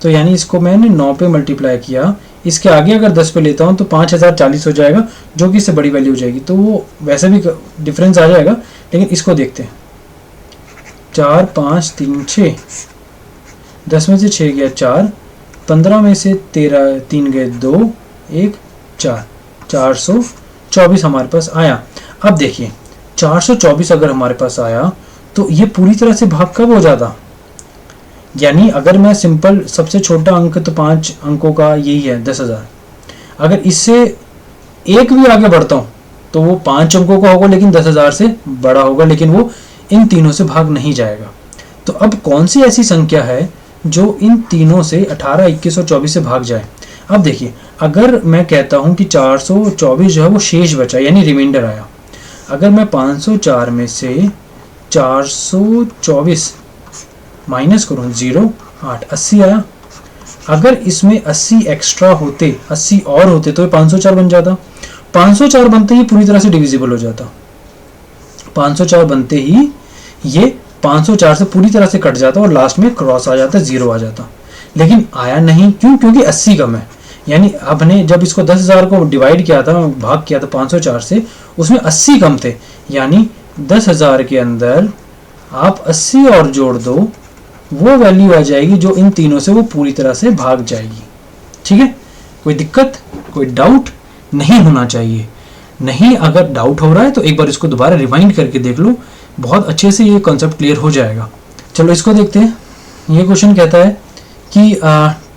तो यानी इसको मैंने 9 पे मल्टीप्लाई किया, इसके आगे अगर 10 पे लेता हूँ तो 5040 हो जाएगा, जो कि इससे बड़ी वैल्यू हो जाएगी। तो वो वैसे भी डिफरेंस आ जाएगा, लेकिन इसको देखते हैं। 4 5 3 6, 10 में से 6 गया 4, 15 में से 3 गए 2, 1 4, 424 हमारे पास आया। अब देखिए 424 अगर हमारे पास आया तो ये पूरी तरह से भाग कब हो जाता? यानी अगर मैं सिंपल सबसे छोटा अंक तो 5 अंकों का यही है 10,000, अगर इससे एक भी आगे बढ़ता हूँ तो वो 5 अंकों का होगा लेकिन 10,000 से बड़ा होगा, लेकिन वो इन तीनों से भाग नहीं जाएगा। तो अब कौन सी ऐसी संख्या है जो इन तीनों से 18, 21 और 24 से भाग जाए? अब देखिए, अगर मैं कहता हूं कि 424 जो है वो शेष बचा यानी रिमाइंडर आया, अगर मैं 504 में से 424 माइनस करूँ 0, 8, 80 आया। अगर इसमें 80 एक्स्ट्रा होते, 80 और होते तो ये 504 बन जाता। 504 बनते ही पूरी तरह से डिविजिबल हो जाता। 504 बनते ही ये 504 से पूरी तरह से कट जाता और लास्ट में क्रॉस आ जाता, 0 आ जाता। लेकिन आया नहीं, क्यों? क्योंकि 80 कम है। यानी आपने जब इसको 10,000 को डिवाइड किया था, भाग किया था 504 से, उसमें 80 कम थे। यानी 10,000 के अंदर आप 80 और जोड़ दो, वो वैल्यू आ जाएगी जो इन तीनों से वो पूरी तरह से भाग जाएगी। ठीक है, कोई दिक्कत, कोई डाउट नहीं होना चाहिए। नहीं, अगर डाउट हो रहा है तो एक बार इसको दोबारा रिवाइंड करके देख लो, बहुत अच्छे से ये कॉन्सेप्ट क्लियर हो जाएगा। चलो इसको देखते हैं। ये क्वेश्चन कहता है कि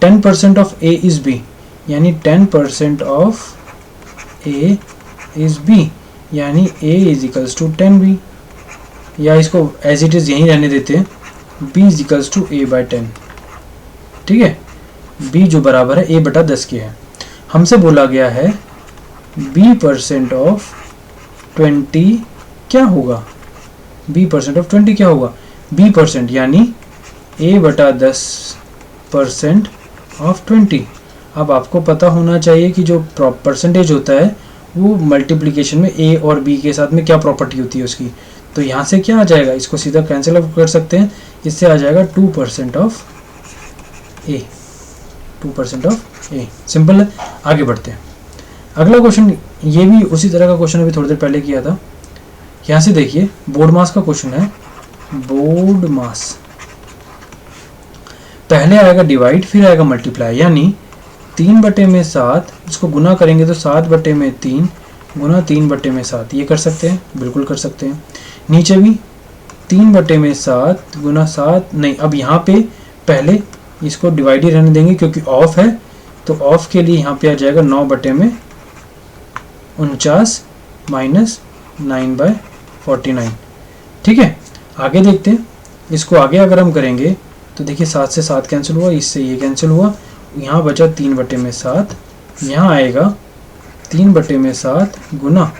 10% ऑफ ए इज बी, यानी 10% ऑफ ए इज बी, यानी a is equals to 10b, या इसको एज इट इज यहीं रहने देते हैं, b is equals to a by 10। ठीक है, b जो बराबर है a बटा 10 के है। हमसे बोला गया है b% ऑफ 20 क्या होगा, b% ऑफ 20 क्या होगा, b% यानी a बटा 10% ऑफ 20। अब आपको पता होना चाहिए कि जो परसेंटेज होता है वो मल्टीप्लिकेशन में a और b के साथ में क्या प्रॉपर्टी होती है उसकी। तो यहाँ से क्या आ जाएगा, इसको सीधा कैंसिल कर सकते हैं, इससे आ जाएगा 2% of a, 2% of a। Simple है, आगे बढ़ते हैं। अगला क्वेश्चन, ये भी उसी तरह का क्वेश्चन अभी थोड़ी देर पहले किया था। यहाँ से देखिए, बोर्ड मास का क्वेश्चन है। बोर्ड मास पहले आएगा डिवाइड, फिर आएगा मल्टीप्लाई, यानी 3/7, इसको गुना करेंगे तो 7/3 गुना 3/7, ये कर सकते हैं, बिल्कुल कर सकते हैं। नीचे भी 3/7 गुना 7, नहीं, अब यहाँ पे पहले इसको डिवाइड ही रहने देंगे क्योंकि ऑफ है, तो ऑफ के लिए यहाँ पे आ जाएगा 9/49 माइनस 9/49। ठीक है, आगे देखते हैं। इसको आगे अगर हम करेंगे तो देखिए 7 से 7 कैंसिल हुआ, इससे ये कैंसिल हुआ, यहाँ बचा 3/7, यहाँ आएगा 3/7 गुना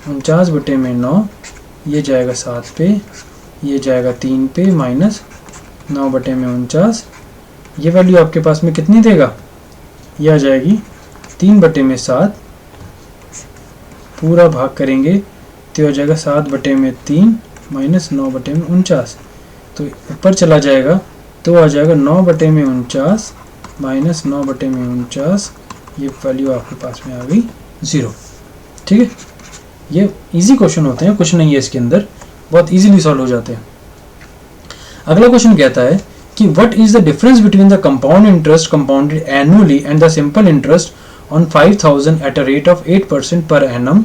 49/9, ये जाएगा 7 पे, ये जाएगा 3 पे, माइनस 9/49। ये वैल्यू आपके पास में कितनी देगा, ये आ जाएगी 3/7, पूरा भाग करेंगे तो हो जाएगा 7/3 माइनस 9/49, तो ऊपर चला जाएगा तो आ जाएगा 9/49 माइनस 9/49, ये वैल्यू आपके पास में आ गई 0। ठीक है, ये इजी क्वेश्चन होते हैं, कुछ नहीं है इसके अंदर, बहुत इजीली सॉल्व हो जाते हैं। अगला क्वेश्चन कहता है कि what is the difference between the compound interest compounded annually and the simple interest on 5,000 at a rate of 8% per annum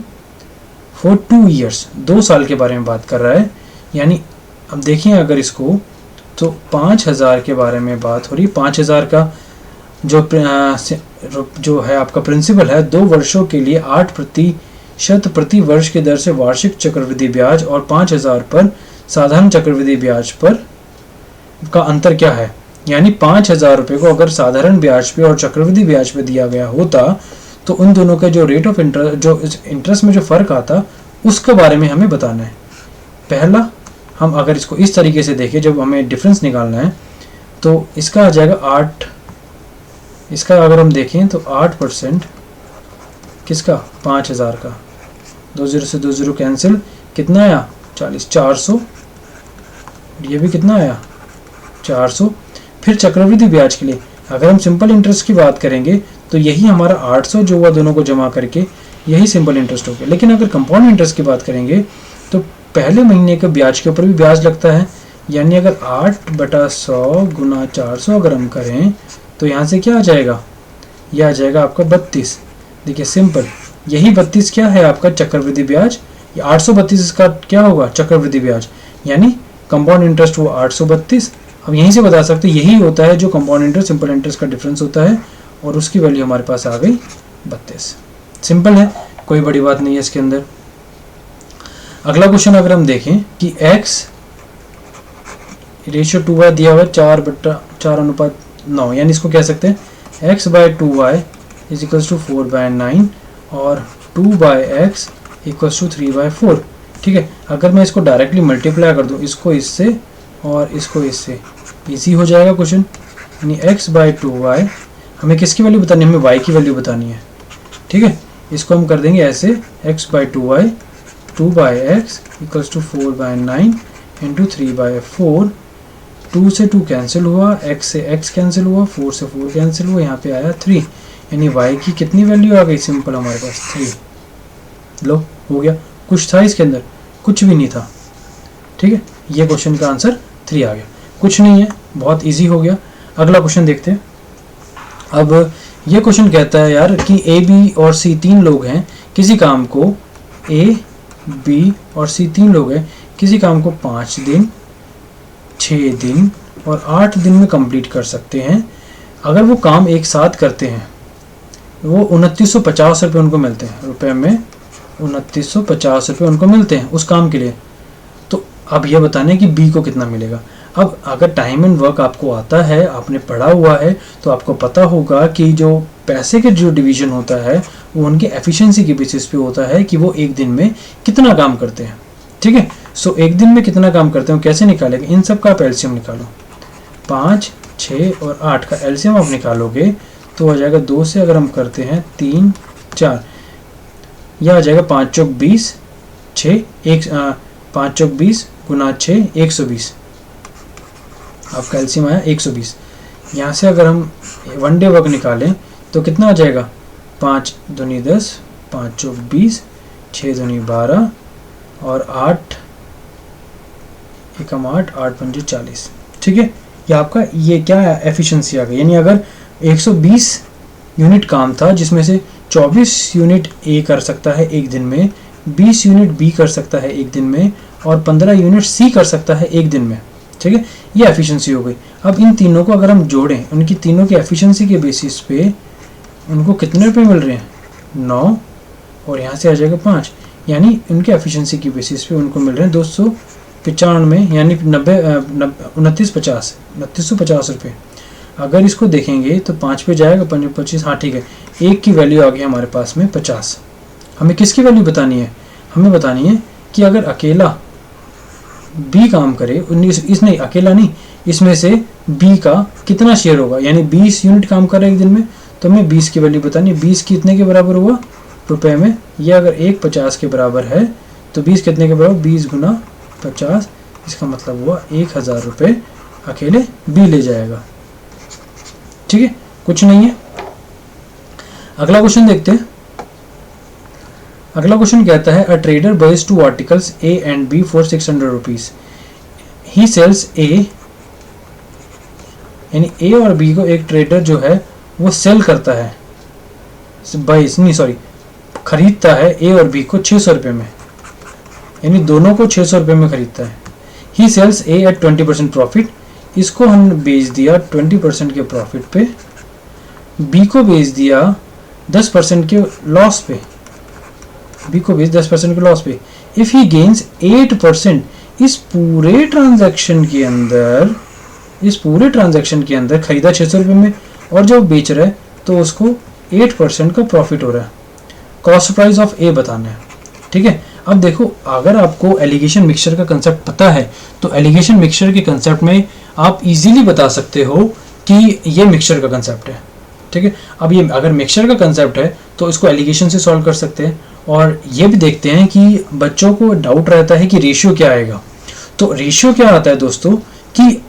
for 2 years. 2 साल के बारे में बात कर रहा है। यानी अब देखिए, अगर इसको तो 5,000 के बारे में बात हो रही है। 5,000 का जो है आपका प्रिंसिपल है, 2 वर्षों के लिए 8% प्रति वर्ष की दर से वार्षिक चक्रवृद्धि ब्याज, और 5,000 पर साधारण चक्रवृद्धि ब्याज पर का अंतर क्या है। यानी 5,000 रुपये को अगर साधारण ब्याज पे और चक्रवृद्धि ब्याज पे दिया गया होता तो उन दोनों का जो रेट ऑफ इंटरेस्ट, जो इंटरेस्ट में जो फ़र्क आता, उसके बारे में हमें बताना है। पहला, हम अगर इसको इस तरीके से देखें, जब हमें डिफरेंस निकालना है तो इसका आ जाएगा 8, इसका अगर हम देखें तो 8% किसका, 5,000 का, 2 0 से 2 0 कैंसिल, कितना आया 40, 400, ये भी कितना आया 400। फिर चक्रवृद्धि ब्याज के लिए अगर हम सिंपल इंटरेस्ट की बात करेंगे तो यही हमारा 800 जो हुआ दोनों को जमा करके, यही सिंपल इंटरेस्ट हो गया। लेकिन अगर कंपाउंड इंटरेस्ट की बात करेंगे तो पहले महीने के ब्याज के ऊपर भी ब्याज लगता है। यानी अगर 8/100 गुना 400 अगर हम करें तो यहाँ से क्या आ जाएगा, यह आ जाएगा आपका 32। देखिए सिंपल, यही 32 क्या है आपका चक्रवृद्धि ब्याज, 832 इसका क्या होगा चक्रवृद्धि ब्याज, यानी कंपाउंड इंटरेस्ट वो 832। हम यहीं से बता सकते हैं यही होता है जो कंपाउंड इंटरेस्ट सिंपल इंटरेस्ट का डिफरेंस होता है, और उसकी वैल्यू हमारे पास आ गई 32। सिंपल है, कोई बड़ी बात नहीं है इसके अंदर। अगला क्वेश्चन अगर हम देखें कि x रेशियो 2y दिया हुआ है 4/4:9, यानी इसको कह सकते हैं x/2y इज इक्वल्स टू 4/9 और 2/x इक्वल्स टू 3/4। ठीक है। अगर मैं इसको डायरेक्टली मल्टीप्लाई कर दूँ, इसको इससे और इसको इससे, इजी हो जाएगा क्वेश्चन। यानी x/2y, हमें किसकी वैल्यू बतानी है? हमें y की वैल्यू बतानी है, ठीक है। इसको हम कर देंगे ऐसे, x/2y 2/x equals to 4/9 into 3/4। 2 से 2 कैंसिल हुआ, x से x कैंसिल हुआ, 4 से 4 कैंसिल हुआ, यहाँ पे आया 3। यानी y की कितनी वैल्यू आ गई? सिंपल हमारे पास 3। लो, हो गया। कुछ था इसके अंदर? कुछ भी नहीं था, ठीक है। ये क्वेश्चन का आंसर 3 आ गया। कुछ नहीं है, बहुत इजी हो गया। अगला क्वेश्चन देखते हैं। अब ये क्वेश्चन कहता है यार कि ए, बी और सी 3 लोग हैं, किसी काम को ए, बी और सी 3 लोग हैं, किसी काम को 5 दिन, 6 दिन और 8 दिन में कंप्लीट कर सकते हैं। अगर वो काम एक साथ करते हैं, वो 2950 रुपये उनको मिलते हैं, रुपए में 2950 रुपये उनको मिलते हैं उस काम के लिए। तो अब ये बताने कि बी को कितना मिलेगा। अब अगर टाइम एंड वर्क आपको आता है, आपने पढ़ा हुआ है, तो आपको पता होगा कि जो पैसे के जो डिवीजन होता है वो उनके एफिशिएंसी के बेसिस पे होता है कि वो एक दिन में कितना काम करते हैं, ठीक है। सो एक दिन में कितना काम करते हैं कैसे निकालेंगे? इन सब का आप एलसीएम निकालो। 5, 6 और 8 का एलसीएम आप निकालोगे तो हो जाएगा 2 से अगर हम करते हैं 3, 4, यह आ जाएगा 5 चौक 20, 6 1 5 चौक 20 गुना 6 120। आपका एलसीएम आया 120। यहाँ से अगर हम वन डे वर्क निकालें तो कितना आ जाएगा? 5 दूनी 10, 5 चौक 20, 6 दूनी 12 और 8 एकम 8, 8 पंजे 40, ठीक है। ये आपका ये क्या है? एफिशिएंसी आ गई। यानी अगर 120 यूनिट काम था जिसमें से 24 यूनिट ए कर सकता है एक दिन में, 20 यूनिट बी कर सकता है एक दिन में और 15 यूनिट सी कर सकता है एक दिन में, ठीक है। ये एफिशिएंसी हो गई। अब इन तीनों को अगर हम जोड़ें, उनकी तीनों की एफिशिएंसी के बेसिस पे उनको कितने रुपए मिल रहे हैं? 9 और यहाँ से आ जाएगा 5। यानी उनके एफिशिएंसी की बेसिस पे उनको मिल रहे हैं 295, यानी 2950 रुपये। अगर इसको देखेंगे तो 5 पे जाएगा, 5 25, हाँ ठीक है। एक की वैल्यू आ गई हमारे पास में 50। हमें किसकी वैल्यू बतानी है? हमें बतानी है कि अगर अकेला बी काम करे, इस नहीं अकेला नहीं, इसमें से बी का कितना शेयर होगा। यानी 20 यूनिट काम कर रहा है एक दिन में, तो हमें 20 की वैल्यू बतानी है। 20 कितने के बराबर हुआ? रुपए में। यह अगर 1 50 के बराबर है तो 20 कितने के बराबर? 20 गुना 50। इसका मतलब हुआ 1000 रुपये अकेले बी ले जाएगा, ठीक है। कुछ नहीं है। अगला क्वेश्चन देखते हैं। अगला क्वेश्चन कहता है a trader buys 2 articles A and B for 600 rupees. He sells A, यानी ए और बी को एक ट्रेडर जो है वो सेल करता है, खरीदता है ए और बी को 600 रुपये में, यानी दोनों को 600 रुपये में खरीदता है। ही सेल्स ए एट 20% प्रॉफिट। इसको हमने बेच दिया 20% के प्रॉफिट पे, बी को बेच दिया 10% के लॉस पे, बी को बेच 10% के लॉस पे। इफ ही गेन्स 8% इस पूरे ट्रांजैक्शन के अंदर खरीदा 600 रुपये में और जब बेच रहा है तो उसको 8% का प्रॉफिट हो रहा है। कॉस्ट प्राइस ऑफ ए बताना है, ठीक है। अब देखो, अगर आपको एलिगेशन मिक्सचर का कंसेप्ट पता है तो एलिगेशन मिक्सचर के कंसेप्ट में आप इजीली बता सकते हो कि ये मिक्सचर का कंसेप्ट है, ठीक है। अब ये अगर मिक्सचर का कंसेप्ट है तो इसको एलिगेशन से सॉल्व कर सकते हैं। और ये भी देखते हैं कि बच्चों को डाउट रहता है कि रेशियो क्या आएगा। तो रेशियो क्या आता है दोस्तों कि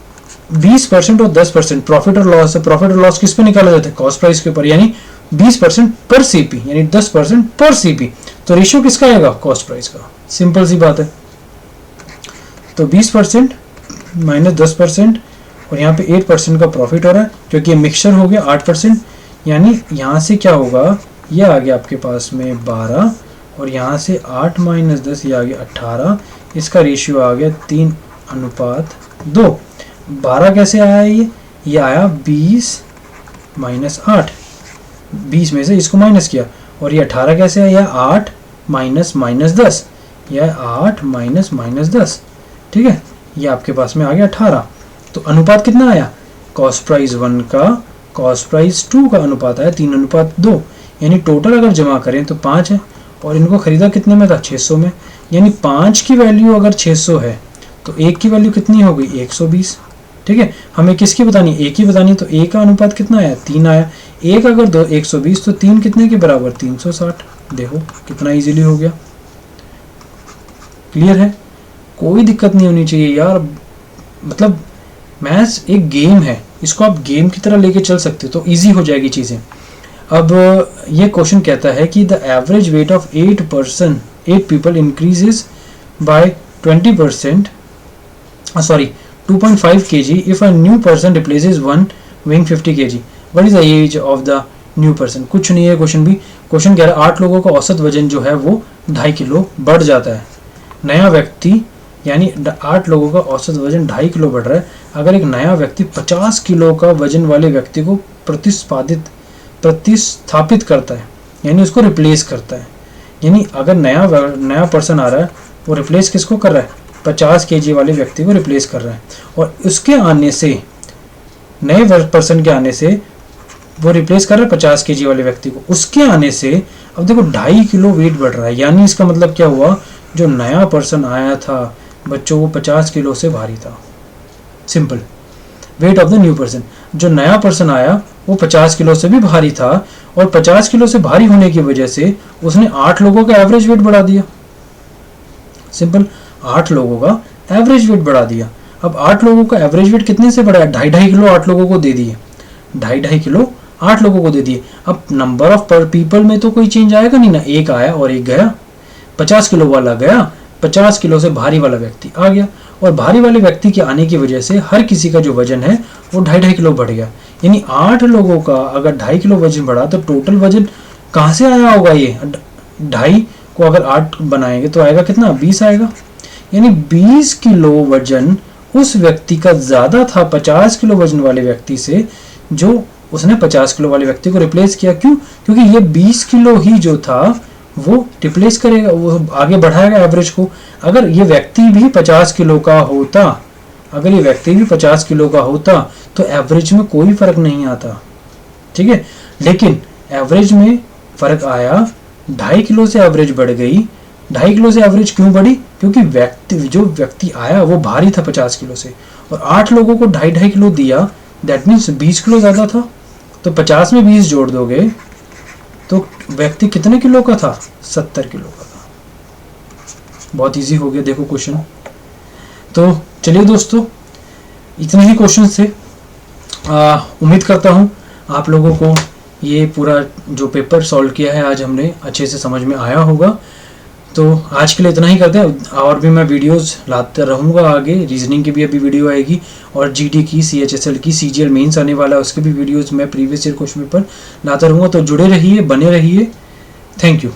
20% और 10% प्रॉफिट और लॉस है। प्रॉफिट और लॉस किस पे निकाला जाता है? कॉस्ट प्राइस के ऊपर, यानी 20% पर सीपी यानी 10% पर सीपी। तो रेशियो किसका आएगा? कॉस्ट प्राइस का। सिंपल सी बात है। तो 20% माइनस 10% और यहाँ पे 8% का प्रॉफिट हो रहा है क्योंकि ये मिक्सचर हो गया 8%। यानी यहाँ से क्या होगा? ये आ गया आपके पास में 12 और यहाँ से 8 माइनस 10 ये आ गया 18। इसका रेशियो आ गया 3:2। 12 कैसे आया? ये आया 20 माइनस 8, 20 में से इसको माइनस किया। और ये 18 कैसे आया? 8 माइनस माइनस 10, यह 8 माइनस माइनस 10, ठीक है। ये आपके पास में आ गया 18। तो अनुपात कितना आया? कॉस्ट प्राइस 1 का कॉस्ट प्राइस 2 का अनुपात आया 3:2। यानी टोटल अगर जमा करें तो 5 है और इनको खरीदा कितने में था? 600 में। यानी 5 की वैल्यू अगर 600 है तो 1 की वैल्यू कितनी हो गई 120। ठीक है, हमें किसकी बतानी, एक ही बतानी, तो ए का अनुपात कितना आया 3 आया। एक अगर 120 तो 3 कितने के बराबर 360। देखो कितना इजीली हो गया। क्लियर है, कोई दिक्कत नहीं होनी चाहिए यार। मतलब मैथ्स एक गेम है, इसको आप गेम की तरह लेके चल सकते हो तो इजी हो जाएगी चीज़ें। अब ये क्वेश्चन कहता है कि the average weight of 8 people increases by 20%, sorry 2.5 kg if a new person replaces one weighing 50 kg. What is the age of the new person? कुछ नहीं है क्वेश्चन भी। क्वेश्चन कह रहा है 8 लोगों का औसत वजन जो है वो 2.5 किलो बढ़ जाता है। नया व्यक्ति यानी 8 लोगों का औसत वजन 2.5 किलो बढ़ रहा है। अगर एक नया व्यक्ति 50 किलो का वजन वाले व्यक्ति को प्रतिस्थापित करता है, यानी उसको रिप्लेस करता है, यानी अगर नया पर्सन आ रहा है वो रिप्लेस किसको कर रहा है 50 kg वाले व्यक्ति को रिप्लेस कर रहा है, और उसके आने से नए पर्सन के आने से वो रिप्लेस कर रहा है 50 kg वाले व्यक्ति को, उसके आने से अब देखो 2.5 किलो वेट बढ़ रहा है। यानी इसका मतलब क्या हुआ, जो नया पर्सन आया था बच्चों वो 50 किलो से भारी था। Simple, weight of the new person, जो नया पर्सन आया वो 50 किलो से भी भारी था, और 50 किलो से भारी होने की वजह से उसने 8 लोगों का एवरेज वेट बढ़ा दिया। सिंपल, 8 लोगों का एवरेज वेट बढ़ा दिया। अब 8 लोगों का एवरेज वेट कितने से बढ़ाया, 2.5 किलो 8 लोगों को दे दिए, 2.5 किलो 8 लोगों को दे दिए। अब नंबर ऑफ पर पीपल में तो कोई चेंज आएगा नहीं ना, एक आया और एक गया। 50 किलो वाला गया, 50 किलो से भारी वाला व्यक्ति आ गया, और भारी वाले व्यक्ति के आने की वजह से हर किसी का जो वजन है वो 2.5 किलो बढ़ गया। यानी 8 लोगों का अगर 2.5 किलो वजन बढ़ा तो टोटल वजन कहाँ से आया होगा, ये 2.5 को अगर 8 बनाएंगे तो आएगा कितना 20 आएगा। यानी 20 किलो वजन उस व्यक्ति का ज़्यादा था 50 किलो वजन वाले व्यक्ति से, जो उसने 50 किलो वाले व्यक्ति को रिप्लेस किया। क्यों, क्योंकि ये 20 किलो ही जो था वो रिप्लेस करेगा, वो आगे बढ़ाएगा एवरेज को। अगर ये व्यक्ति भी 50 किलो का होता, अगर ये व्यक्ति भी 50 किलो का होता तो एवरेज में कोई फर्क नहीं आता। ठीक है, लेकिन एवरेज में फर्क आया, 2.5 किलो से एवरेज बढ़ गई। 2.5 किलो से एवरेज क्यों बढ़ी, क्योंकि जो व्यक्ति आया वो भारी था 50 किलो से, और 8 लोगों को 2.5 किलो दिया, दैट मीन्स 20 किलो ज़्यादा था। तो 50 में 20 जोड़ दोगे तो व्यक्ति कितने किलो का था, 70 किलो का था। बहुत इजी हो गया देखो क्वेश्चन। तो चलिए दोस्तों, इतने ही क्वेश्चन थे। उम्मीद करता हूँ आप लोगों को ये पूरा जो पेपर सॉल्व किया है आज हमने अच्छे से समझ में आया होगा। तो आज के लिए इतना ही करते हैं, और भी मैं वीडियोस लाते रहूँगा आगे। रीजनिंग की भी अभी वीडियो आएगी, और जीडी की, CHSL की, CGL मेंस आने वाला है, उसके भी वीडियोस मैं प्रीवियस ईयर क्वेश्चन पेपर लाता रहूँगा। तो जुड़े रहिए, बने रहिए। Thank you.